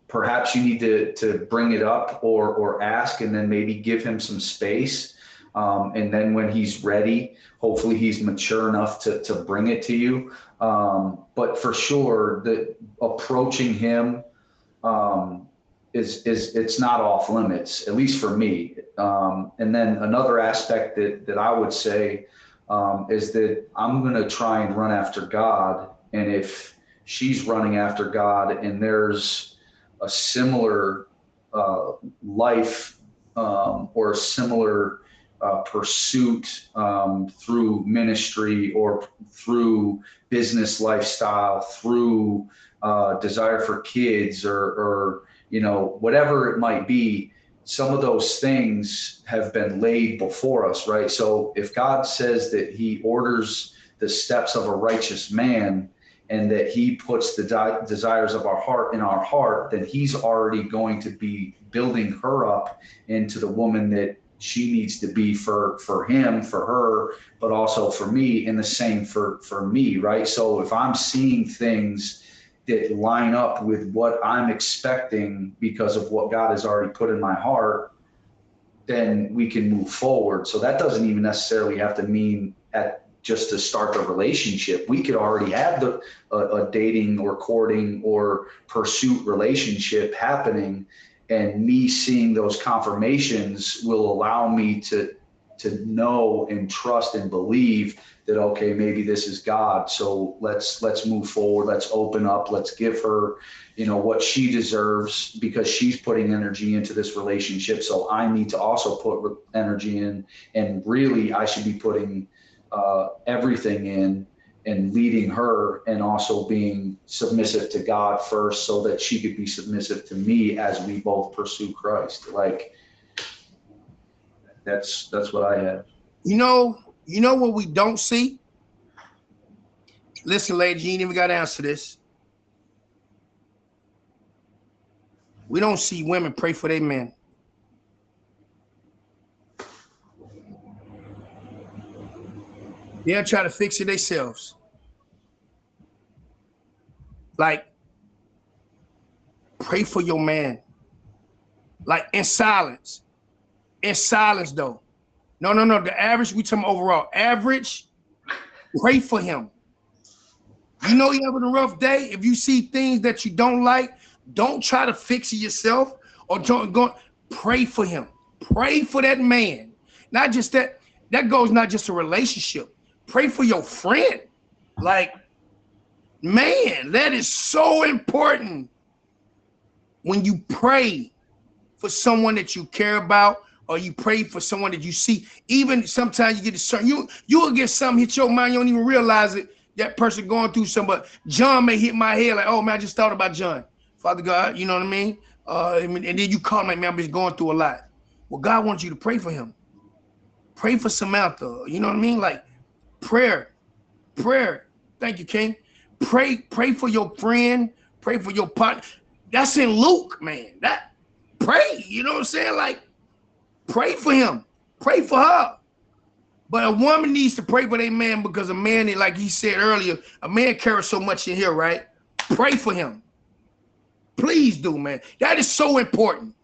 Perhaps you need to bring it up or ask, and then maybe give him some space. And then when he's ready, hopefully he's mature enough to bring it to you. But for sure, the approaching him it's not off limits, at least for me. And then another aspect that I would say is that I'm going to try and run after God. And if she's running after God and there's a similar life or a similar pursuit through ministry or through business lifestyle, through desire for kids or whatever it might be, some of those things have been laid before us, right? So if God says that he orders the steps of a righteous man and that he puts the desires of our heart in our heart, then he's already going to be building her up into the woman that she needs to be for him, for her, but also for me, and the same for me, right? So if I'm seeing things that line up with what I'm expecting because of what God has already put in my heart, then we can move forward. So that doesn't even necessarily have to mean just to start the relationship. We could already have a dating or courting or pursuit relationship happening, and me seeing those confirmations will allow me to to know and trust and believe that, okay, maybe this is God. So let's move forward. Let's open up. Let's give her, you know, what she deserves, because she's putting energy into this relationship. So I need to also put energy in, and really I should be putting everything in and leading her, and also being submissive to God first, so that she could be submissive to me as we both pursue Christ. Like, that's what I have. You know what we don't see? Listen, ladies, you ain't even got to answer this. We don't see women pray for their men. They'll try to fix it themselves. Like, pray for your man. Like, in silence. In silence, though. No. The average, we talking overall. Average, pray for him. You know you're having a rough day. If you see things that you don't like, don't try to fix it yourself, or don't go. Pray for him. Pray for that man. Not just that. That goes not just a relationship. Pray for your friend. Like, man, that is so important. When you pray for someone that you care about, or you pray for someone that you see, even sometimes you get a certain, you will get something hit your mind, you don't even realize it. That person going through something, but John may hit my head like, oh man, I just thought about John. Father God, you know what I mean? And then you call him like, man, I'm just going through a lot. Well, God wants you to pray for him. Pray for Samantha. You know what I mean? Like, prayer. Thank you, King. Pray for your friend. Pray for your partner. That's in Luke, man. That pray. You know what I'm saying? Like, pray for him. Pray for her. But a woman needs to pray for their man, because a man, like he said earlier, a man carries so much in here, right? Pray for him. Please do, man. That is so important.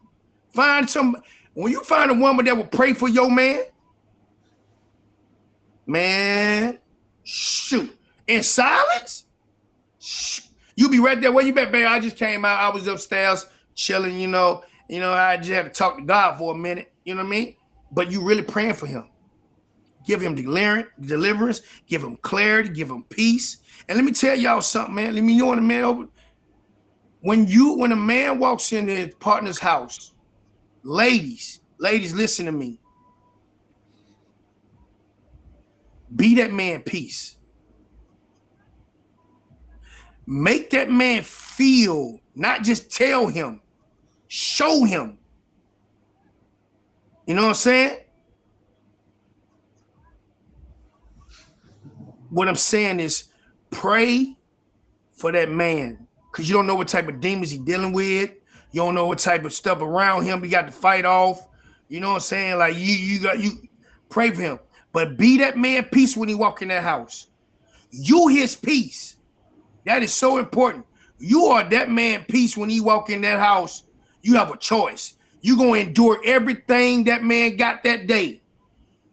When you find a woman that will pray for your man, shoot. In silence, you be right there. Where you been, babe? I just came out. I was upstairs chilling, you know, I just had to talk to God for a minute, you know what I mean? But you really praying for him. Give him deliverance, give him clarity, give him peace. And let me tell y'all something, man. Let me know the man over. When a man walks into his partner's house, ladies, listen to me. Be that man peace. Make that man feel, not just tell him, show him. You know what I'm saying? What I'm saying is, pray for that man, because you don't know what type of demons he's dealing with. You don't know what type of stuff around him he got to fight off. You know what I'm saying? Like, you pray for him. But be that man peace when he walk in that house. You his peace. That is so important. You are that man peace when he walk in that house. You have a choice. You're going to endure everything that man got that day.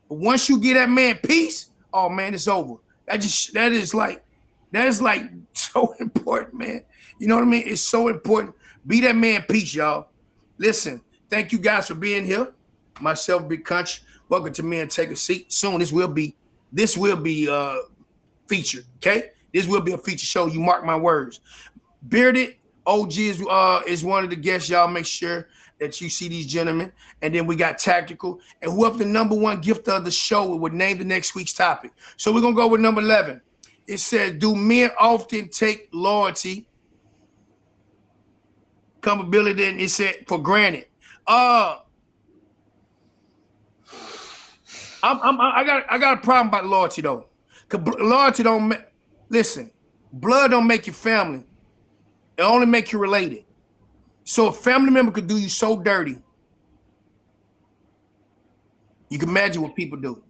But once you get that man peace, oh man, it's over. That is like so important, man. You know what I mean? It's so important. Be that man peace, y'all. Listen, thank you guys for being here. Myself, Big Country. Welcome to Men Take a Seat. Soon this will be featured. Okay, this will be a feature show. You mark my words. Bearded OG is one of the guests. Y'all make sure that you see these gentlemen. And then we got Tactical, and whoever the #1 gift of the show would name the next week's topic. So we're gonna go with number 11. It says, do men often take loyalty, comfortability, and it said for granted? I got a problem about loyalty though. Cause loyalty listen, blood don't make you family. It only make you related. So a family member could do you so dirty, you can imagine what people do.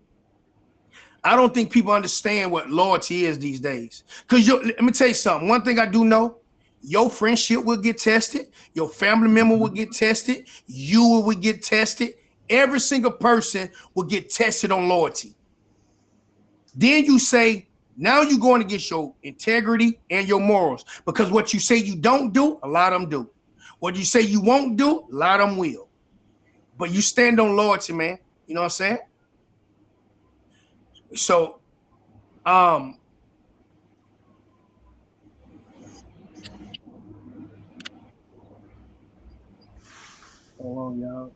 I don't think people understand what loyalty is these days. Because let me tell you something. One thing I do know, your friendship will get tested. Your family member will get tested. You will get tested. Every single person will get tested on loyalty. Then you say, now you're going against your integrity and your morals. Because what you say you don't do, a lot of them do. What you say you won't do, a lot of them will. But you stand on loyalty, man. You know what I'm saying? So, hold on, y'all.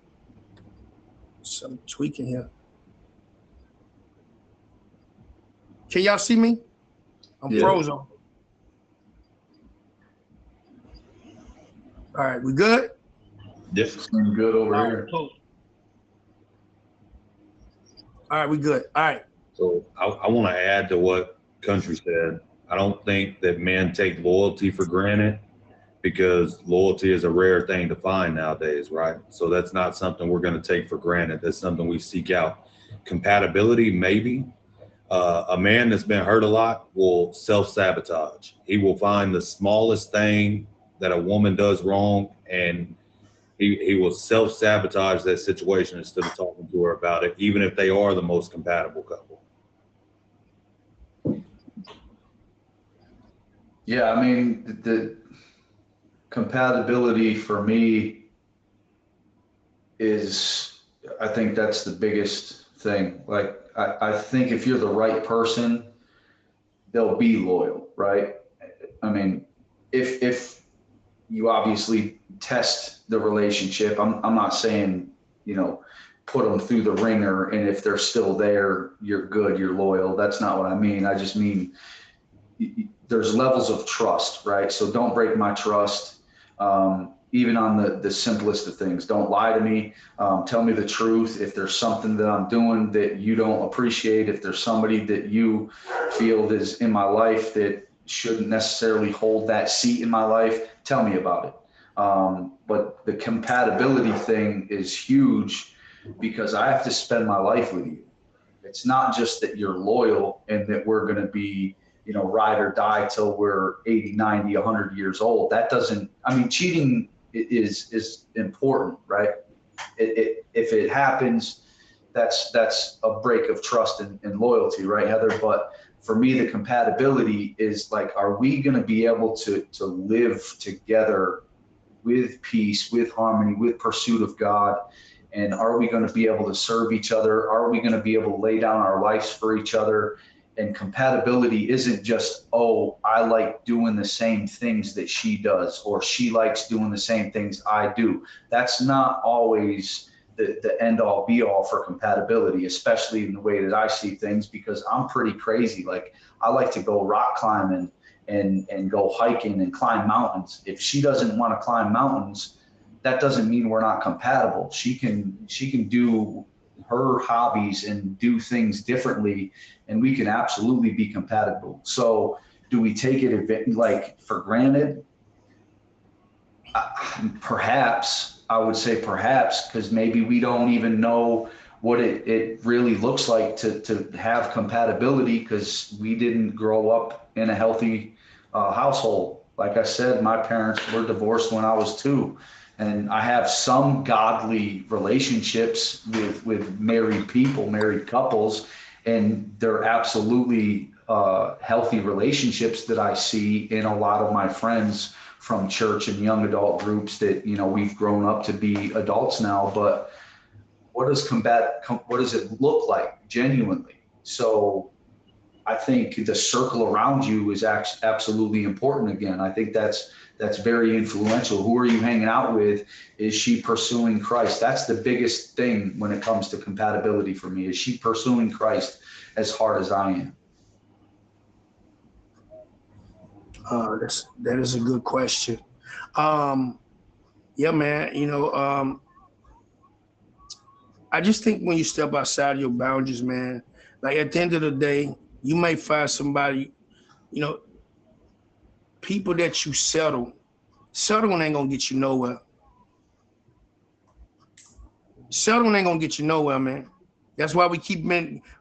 Some tweaking here. Can y'all see me? I'm frozen. All right, we good? Yes. I'm good over All here. right, cool. All right, we good. All right. So I want to add to what Country said. I don't think that men take loyalty for granted, because loyalty is a rare thing to find nowadays, right? So that's not something we're going to take for granted. That's something we seek out. Compatibility, maybe. A man that's been hurt a lot will self-sabotage. He will find the smallest thing that a woman does wrong, and he will self-sabotage that situation instead of talking to her about it, even if they are the most compatible couple. Yeah, I mean, the compatibility for me is, I think that's the biggest thing. Like, I think if you're the right person, they'll be loyal, right? I mean, if you obviously test the relationship, I'm not saying, you know, put them through the ringer, and if they're still there, you're good, you're loyal. That's not what I mean. I just mean there's levels of trust, right? So don't break my trust. Even on the simplest of things, don't lie to me. Tell me the truth. If there's something that I'm doing that you don't appreciate, if there's somebody that you feel is in my life that shouldn't necessarily hold that seat in my life, tell me about it. But the compatibility thing is huge, because I have to spend my life with you. It's not just that you're loyal and that we're going to be, you know, ride or die till we're 80, 90, 100 years old. That doesn't, I mean, cheating is important, right? If it happens, that's a break of trust and loyalty, right, Heather? But for me, the compatibility is like, are we going to be able to live together with peace, with harmony, with pursuit of God? And are we going to be able to serve each other? Are we going to be able to lay down our lives for each other? And compatibility isn't just, oh, I like doing the same things that she does, or she likes doing the same things I do. That's not always the end all be all for compatibility, especially in the way that I see things, because I'm pretty crazy. Like, I like to go rock climbing and go hiking and climb mountains. If she doesn't want to climb mountains, that doesn't mean we're not compatible. She can do her hobbies and do things differently, and we can absolutely be compatible. So do we take it like for granted? Perhaps. I would say perhaps, because maybe we don't even know what it really looks like to have compatibility, because we didn't grow up in a healthy household. Like I said, my parents were divorced when I was 2. And I have some godly relationships with married people, married couples, and they're absolutely healthy relationships that I see in a lot of my friends from church and young adult groups that, you know, we've grown up to be adults now. But what does it look like genuinely? So I think the circle around you is absolutely important. Again, I think that's very influential. Who are you hanging out with? Is she pursuing Christ? That's the biggest thing when it comes to compatibility for me. Is she pursuing Christ as hard as I am? That is a good question. Yeah, man. You know, I just think when you step outside of your boundaries, man, like at the end of the day, you might find somebody, you know, people that you settling ain't gonna get you nowhere. Settling ain't gonna get you nowhere, man. That's why we keep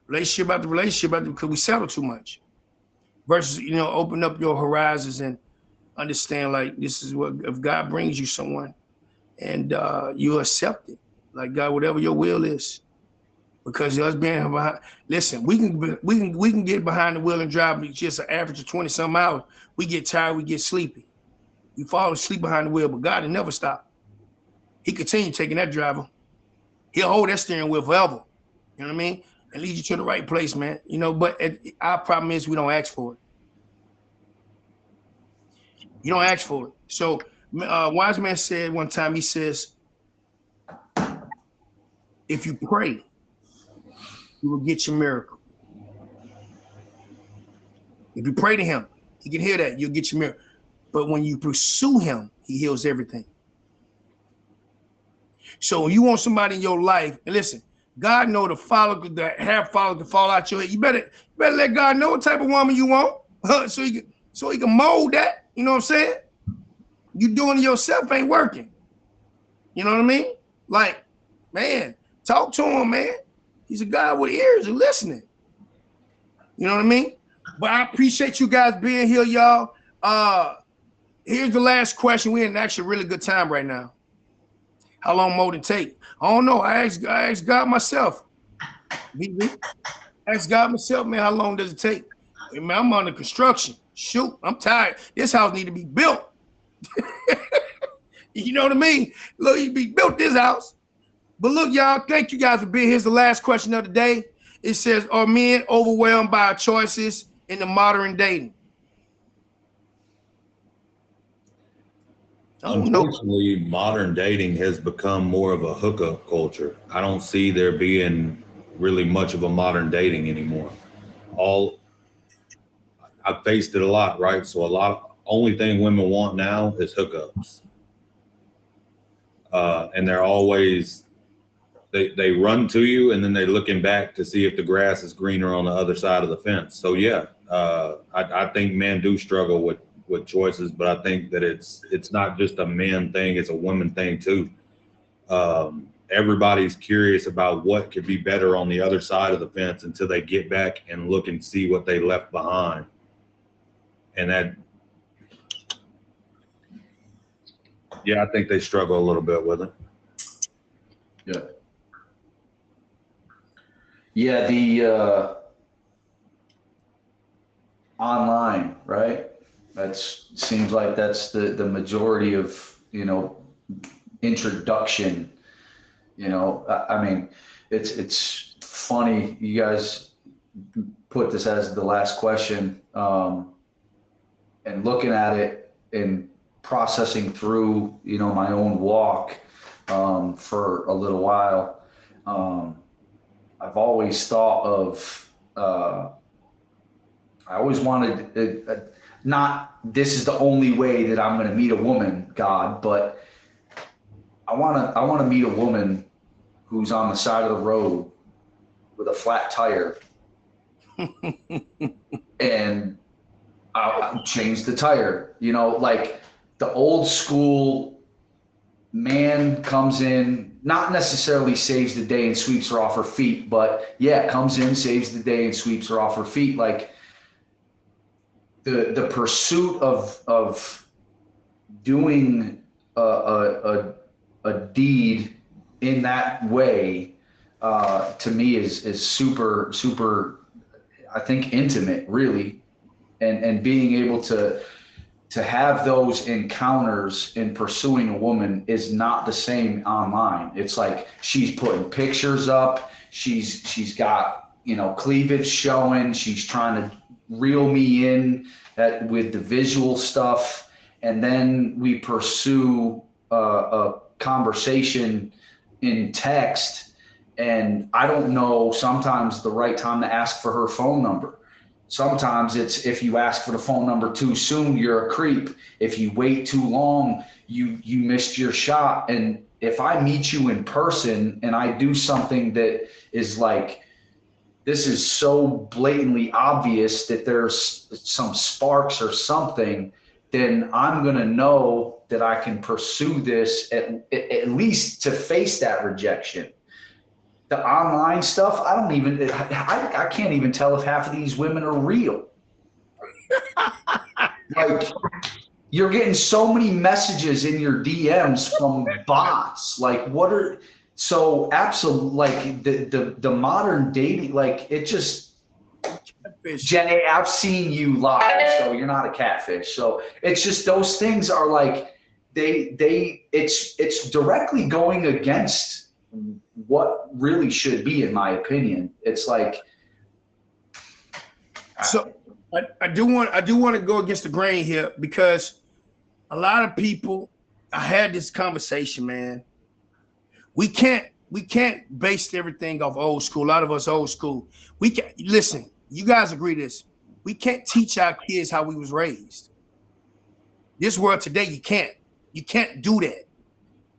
relationship after relationship because we settle too much. Versus, you know, open up your horizons and understand, like, this is what, if God brings you someone and you accept it, like, God, whatever your will is. Because us being behind, listen, we can get behind the wheel and drive just an average of 20 some hours. We get tired, we get sleepy. You fall asleep behind the wheel, but God will never stop. He continue taking that driver. He'll hold that steering wheel forever. You know what I mean? and lead you to the right place, man. You know, but our problem is we don't ask for it. You don't ask for it. So wise man said one time, he says, if you pray, you will get your miracle. If you pray to him, he can hear that, you'll get your miracle. But when you pursue him, he heals everything. So when you want somebody in your life, and listen, God know the follicle, the hair follicle to fall out your head. You better let God know what type of woman you want, so he can mold that. You know what I'm saying? You doing it yourself ain't working. You know what I mean? Like, man, talk to him, man. He's a guy with ears and listening. You know what I mean? But I appreciate you guys being here, y'all. Here's the last question. We're in actually a really good time right now. How long more to take? I don't know. I asked God myself. Ask God myself, man, how long does it take? Hey, man, I'm under construction. Shoot, I'm tired. This house need to be built. You know what I mean? Look, you be built this house. But look, y'all, thank you guys for being here. Here's the last question of the day. It says, are men overwhelmed by our choices in the modern dating? Unfortunately, modern dating has become more of a hookup culture. I don't see there being really much of a modern dating anymore. I've faced it a lot, right? So only thing women want now is hookups. And they're always, they run to you and then they're looking back to see if the grass is greener on the other side of the fence. So yeah, I think men do struggle with choices, but I think that it's not just a man thing, it's a woman thing too. Everybody's curious about what could be better on the other side of the fence until they get back and look and see what they left behind. And that, yeah, I think they struggle a little bit with it. Yeah. Yeah, the online, right? Seems like that's the majority of, introduction. I mean, it's funny. You guys put this as the last question, and looking at it and processing through, my own walk for a little while. I've always thought of, I always wanted, not this is the only way that I'm going to meet a woman, God, but I want to meet a woman who's on the side of the road with a flat tire and I'll change the tire, like the old school man comes in, not necessarily saves the day and sweeps her off her feet, but yeah, comes in, saves the day and sweeps her off her feet. Like the pursuit of doing a deed in that way, to me is super, I think, intimate, really. And being able to have those encounters in pursuing a woman is not the same online. It's like she's putting pictures up, she's got cleavage showing, she's trying to reel me in with the visual stuff, and then we pursue a conversation in text, and I don't know sometimes the right time to ask for her phone number. Sometimes it's, if you ask for the phone number too soon, you're a creep. If you wait too long, you missed your shot. And if I meet you in person and I do something that is like, this is so blatantly obvious that there's some sparks or something, then I'm going to know that I can pursue this at least to face that rejection. The online stuff, I can't even tell if half of these women are real. Like, you're getting so many messages in your DMs from bots. Like, so absolutely, like the modern dating, like it just, Jenny, I've seen you live, so you're not a catfish. So it's just, those things are like, it's directly going against what really should be, in my opinion. It's like, So I do want to go against the grain here, because a lot of people, I had this conversation, man. We can't base everything off old school. A lot of us old school. We can't listen. You guys agree this? We can't teach our kids how we was raised. This world today, you can't do that.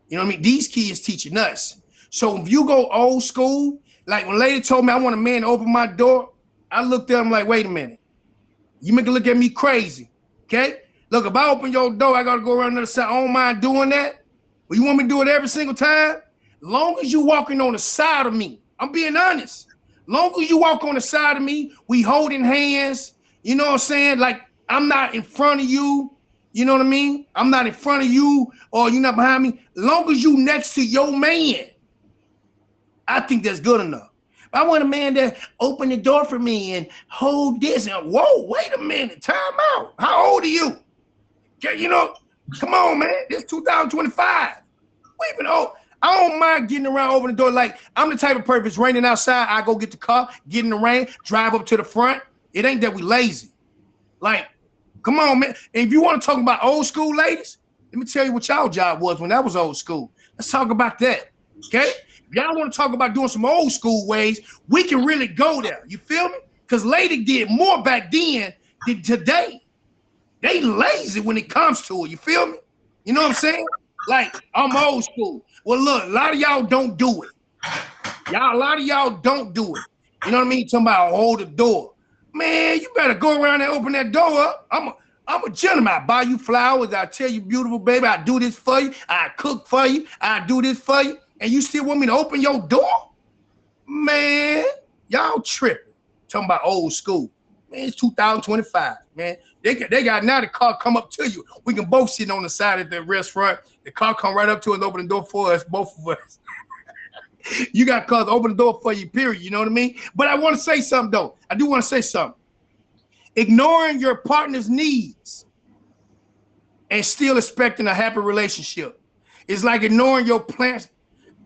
You know what I mean? These kids teaching us. So if you go old school, like when lady told me I want a man to open my door, I looked at him like, wait a minute. You make it look at me crazy, okay? Look, if I open your door, I gotta go around the other side. I don't mind doing that. But you want me to do it every single time? Long as you walking on the side of me, I'm being honest. Long as you walk on the side of me, we holding hands. You know what I'm saying? Like, I'm not in front of you. You know what I mean? I'm not in front of you, or you're not behind me. Long as you next to your man, I think that's good enough. I want a man that open the door for me and hold this. And whoa, wait a minute, time out. How old are you? You know, come on, man. This 2025. Wait a minute. Oh, I don't mind getting around over the door. Like, I'm the type of person, it's raining outside, I go get the car, get in the rain, drive up to the front. It ain't that we lazy. Like, come on, man. And if you want to talk about old school ladies, let me tell you what y'all job was when that was old school. Let's talk about that, okay? If y'all want to talk about doing some old school ways, we can really go there. You feel me? Because lady did more back then than today. They lazy when it comes to it. You feel me? You know what I'm saying? Like, I'm old school. Well, look, a lot of y'all don't do it. A lot of y'all don't do it. You know what I mean? Talking about hold the door. Man, you better go around and open that door up. I'm a gentleman. I buy you flowers. I tell you, beautiful baby, I do this for you. I cook for you. I do this for you. And you still want me to open your door? Man, y'all tripping. Talking about old school. Man, it's 2025, man. They got now the car come up to you. We can both sit on the side of the restaurant. The car come right up to us, open the door for us, both of us. You got cars open the door for you, period. You know what I mean? But I want to say something, though. I do want to say something. Ignoring your partner's needs and still expecting a happy relationship is like ignoring your plants,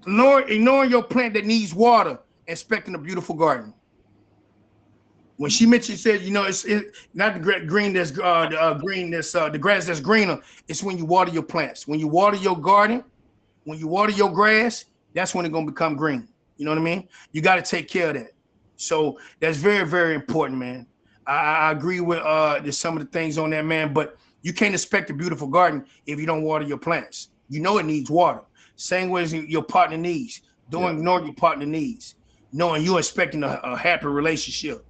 ignoring your plant that needs water, expecting a beautiful garden. When she mentioned, said, you know, it's not the green that's green that's the grass that's greener. It's when you water your plants. When you water your garden, when you water your grass, that's when it's gonna become green. You know what I mean? You got to take care of that. So that's very, very important, man. I agree with there's some of the things on that, man. But you can't expect a beautiful garden if you don't water your plants. You know it needs water. Same way as your partner needs. Don't ignore your partner needs, knowing you're expecting a happy relationship.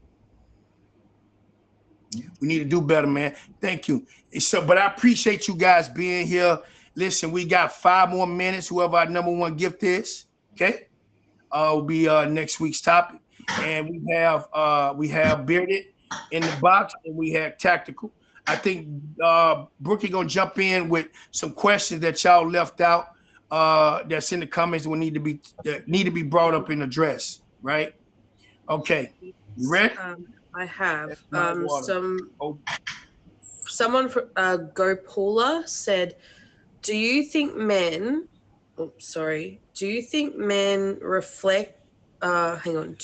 We need to do better, man. Thank you. So, but I appreciate you guys being here. Listen, we got 5 more minutes. Whoever our number 1 gift is, okay, will be next week's topic. And we have Bearded in the box, and we have Tactical. I think Brookie gonna jump in with some questions that y'all left out. That's in the comments that need to be brought up and addressed. Right? Okay. You ready? I have someone for Go Paula said, do you think men reflect hang on,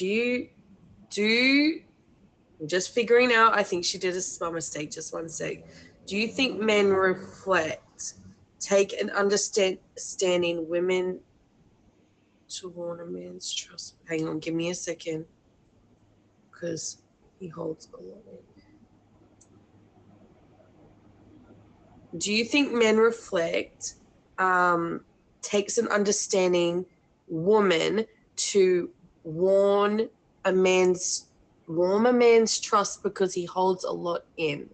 I'm just figuring out, I think she did a small mistake, just one sec. Do you think men reflect, take an understanding women to warn a man's trust? Hang on, give me a second, because he holds a lot. Do you think men reflect, takes an understanding woman to warm a man's trust because he holds a lot in?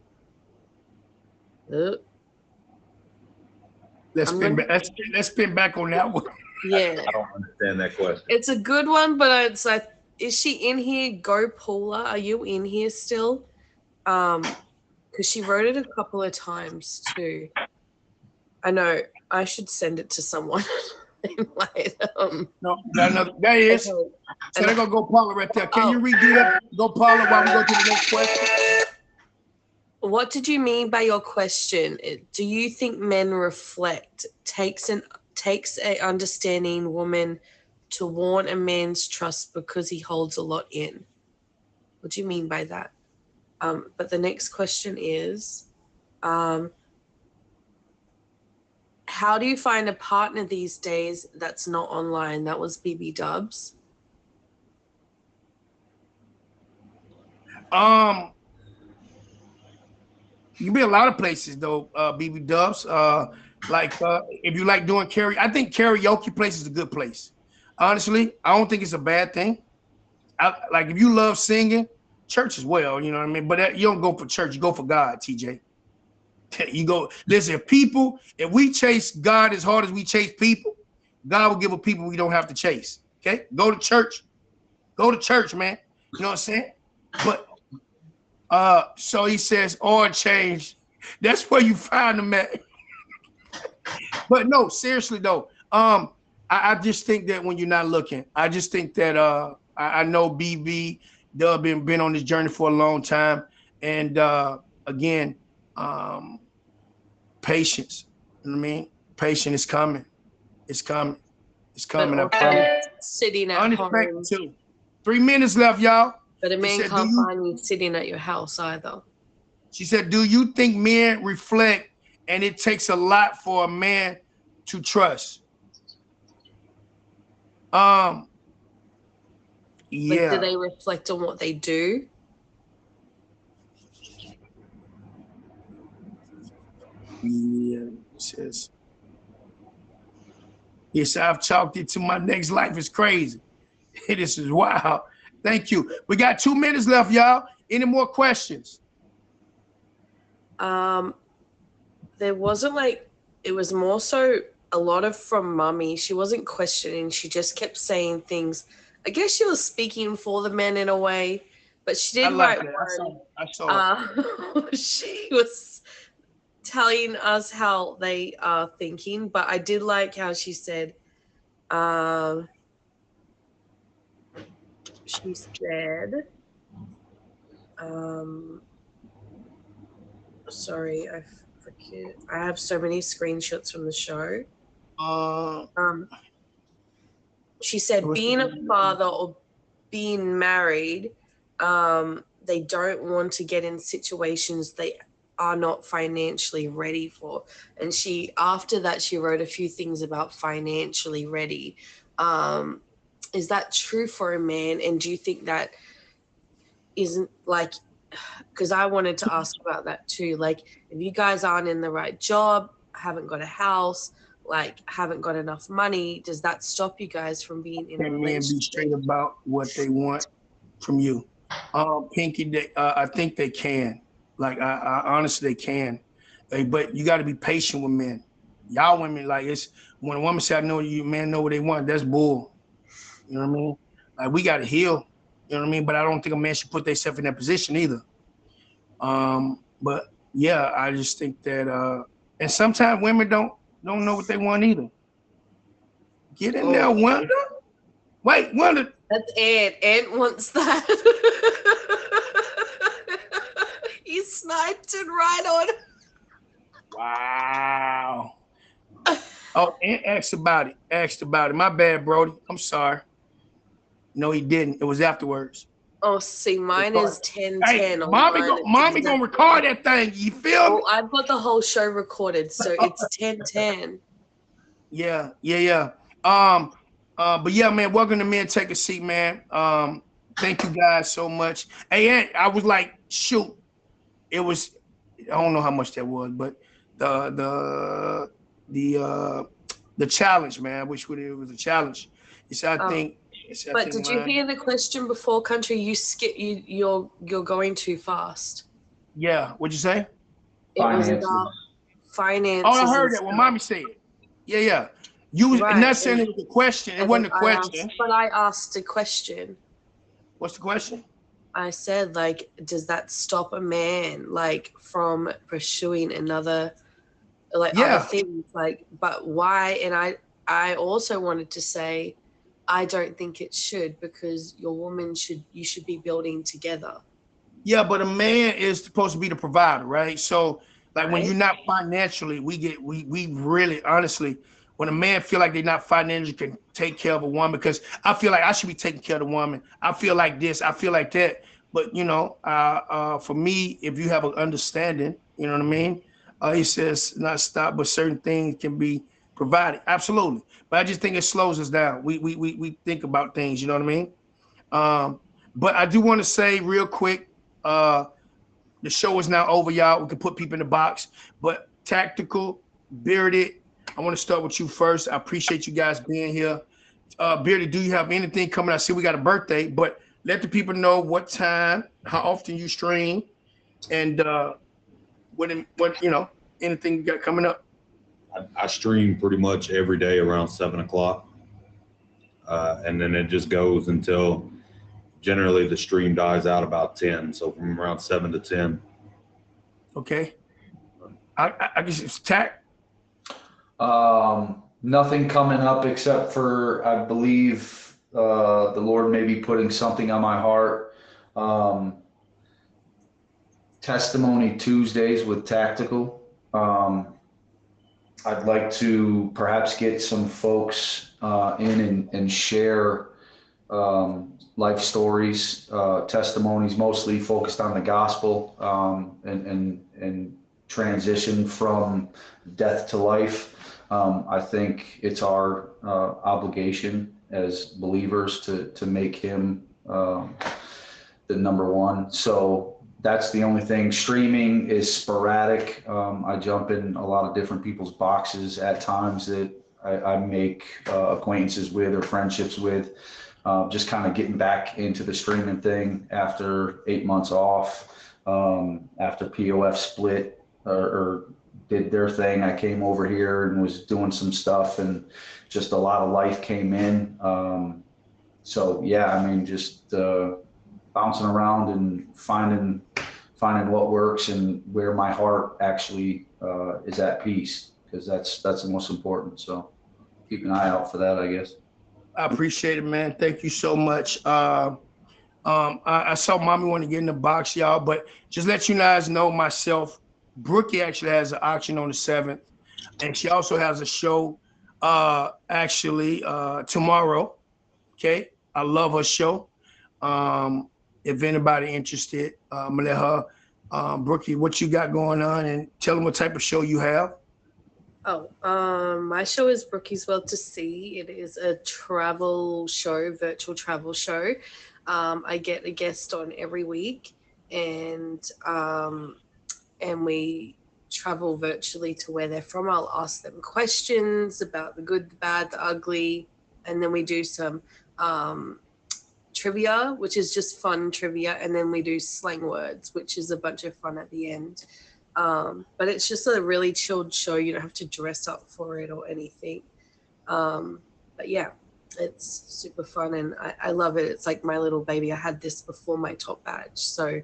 Let's spin back on that one. Yeah. I don't understand that question. It's a good one, but it's like, is she in here? Go Paula, are you in here still? Because she wrote it a couple of times too. I know I should send it to someone. No, there is. Okay. So they're gonna go Paula right there. Can you redo that? Go Paula while we go to the next question. What did you mean by your question? Do you think men reflect, takes a understanding woman to warn a man's trust because he holds a lot in. What do you mean by that? But the next question is, how do you find a partner these days that's not online? That was BB Dubs. You can be a lot of places though, BB Dubs. If you like doing karaoke, I think karaoke place is a good place. Honestly, I don't think it's a bad thing. Like if you love singing, church as well, you know what I mean? But you don't go for church, you go for God, TJ. You go, listen, if we chase God as hard as we chase people, God will give us people we don't have to chase. Okay? Go to church, man. You know what I'm saying? But so he says, or change. That's where you find them at. But no, seriously though, I just think that when you're not looking, I just think that I know BB Dub been on this journey for a long time, and again, patience. You know what I mean? Patience is coming. It's coming. It's coming. I promise. Sitting at home. Too. 3 minutes left, y'all. But a man can't find you sitting at your house either. She said, "Do you think men reflect, and it takes a lot for a man to trust?" Yeah. Like, do they reflect on what they do? Yeah, it says. Yes, I've chalked it to my next life. Is crazy. This is wild. Thank you. We got 2 minutes left, y'all. Any more questions? There wasn't like, it was more so a lot of from Mummy. She wasn't questioning. She just kept saying things. I guess she was speaking for the men in a way, but she did write one. I saw it. She was telling us how they are thinking, but I did like how she said, sorry, I forget. I have so many screenshots from the show. She said being a father or being married, they don't want to get in situations they are not financially ready for. And after that, she wrote a few things about financially ready. Is that true for a man? And do you think that isn't like, because I wanted to ask about that too. Like, if you guys aren't in the right job, haven't got a house, like haven't got enough money, does that stop you guys from being in a relationship? Men be straight about what they want from you. Pinky, I think they can. Like, I honestly, they can. But you got to be patient with men. Y'all women, like, it's when a woman say, "I know you," men know what they want. That's bull. You know what I mean? Like, we got to heal. You know what I mean? But I don't think a man should put themselves in that position either. But yeah, I just think that, and sometimes women don't know what they want either. Get in there, Wanda. Wait, Wanda. That's Ant. Ant wants that. He sniped it right on. Wow. Oh, Ant asked about it. My bad, Brody. I'm sorry. No, he didn't. It was afterwards. Oh, see, mine is 10:10. Hey, mommy gonna record that thing. You feel me? Oh, I've got the whole show recorded, so it's 10:10. Yeah. But yeah, man, welcome to Men Take a Seat, man. Thank you guys so much. Hey, Ant, I was like, shoot. It was, I don't know how much that was, but the challenge, man. I wish it was a challenge. It's, I think. But did you hear the question before, Country? You're going too fast. Yeah. What'd you say? It was about finances. Oh, I heard that. Well, mommy said it. Yeah. You was not saying it was a question. It wasn't a question. But I asked a question. What's the question? I said, like, does that stop a man, like, from pursuing other things? Like, but why? And I also wanted to say, I don't think it should, because you should be building together. Yeah, but a man is supposed to be the provider, right? So, like, when you're not financially, we really, honestly, when a man feel like they're not financially can take care of a woman, because I feel like I should be taking care of the woman. I feel like this, I feel like that. But you know, for me, if you have an understanding, you know what I mean? He says not stop, but certain things can be provided. Absolutely. But I just think it slows us down. We think about things, you know what I mean? But I do want to say real quick, the show is now over, y'all. We can put people in the box, but Tactical, Bearded, I want to start with you first. I appreciate you guys being here. Bearded, do you have anything coming? I see we got a birthday, but let the people know what time, how often you stream, and what you know, anything you got coming up. I stream pretty much every day around 7 o'clock. And then it just goes until generally the stream dies out about 10. So from around 7 to 10. Okay. I guess it's Tac. Nothing coming up except for, I believe, the Lord may be putting something on my heart. Testimony Tuesdays with Tactical. I'd like to perhaps get some folks in and share life stories, testimonies, mostly focused on the gospel, and transition from death to life. I think it's our obligation as believers to make him the number one. So that's the only thing. Streaming is sporadic. I jump in a lot of different people's boxes at times that I make acquaintances with or friendships with. Just kind of getting back into the streaming thing after 8 months off. After POF split or did their thing, I came over here and was doing some stuff, and just a lot of life came in. So yeah, I mean, just bouncing around and finding what works and where my heart actually is at peace, because that's the most important. So keep an eye out for that, I guess. I appreciate it, man. Thank you so much. I saw Mommy want to get in the box, y'all, but just let you guys know myself, Brookie actually has an auction on the 7th, and she also has a show actually tomorrow. Okay, I love her show. If anybody interested, I'm gonna let her, Brookie, what you got going on, and tell them what type of show you have. Oh, my show is Brookie's World to See. It is a travel show, virtual travel show. I get a guest on every week, and we travel virtually to where they're from. I'll ask them questions about the good, the bad, the ugly, and then we do some trivia, which is just fun trivia, and then we do slang words, which is a bunch of fun at the end. But it's just a really chilled show. You don't have to dress up for it or anything. But yeah, it's super fun, and I love it. It's like my little baby. I had this before my top badge. So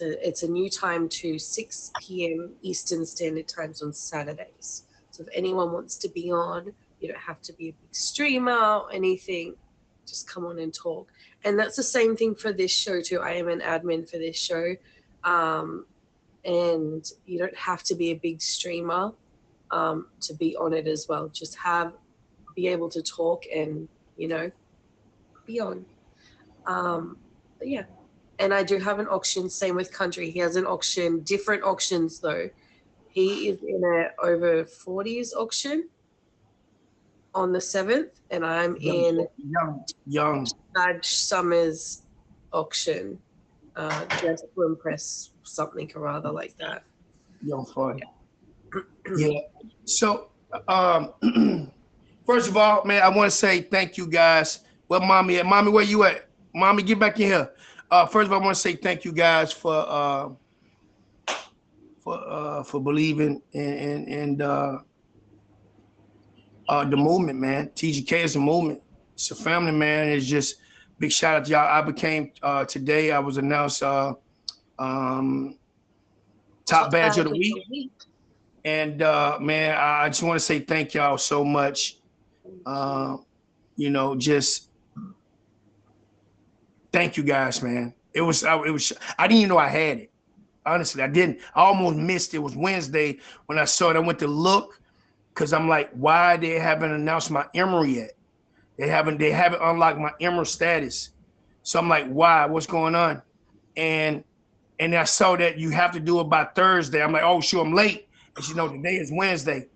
it's a new time to 6 p.m. Eastern Standard Times on Saturdays. So if anyone wants to be on, you don't have to be a big streamer or anything. Just come on and talk. And that's the same thing for this show too. I am an admin for this show. And you don't have to be a big streamer to be on it as well. Just be able to talk and, you know, be on. But yeah. And I do have an auction, same with Country. He has an auction, different auctions though. He is in a over 40s auction on the 7th, and I'm in young Badge Summers auction, just to impress something or other like that. Young fun. Yeah. So first of all, man, I want to say thank you guys. Well, Mommy at? Mommy, where you at? Mommy, get back in here. First of all, I want to say thank you guys for believing in the movement, man. TGK is a movement. It's a family, man. It's just big shout out to y'all. I became today. I was announced top badge of the week, and man, I just want to say thank y'all so much. You know, just. Thank you guys, man. It was. I didn't even know I had it. Honestly, I didn't. I almost missed it. It was Wednesday when I saw it. I went to look, because I'm like, why they haven't announced my Emerald yet? They haven't unlocked my Emerald status. So I'm like, why? What's going on? And I saw that you have to do it by Thursday. I'm like, oh, sure, I'm late. And she know today is Wednesday.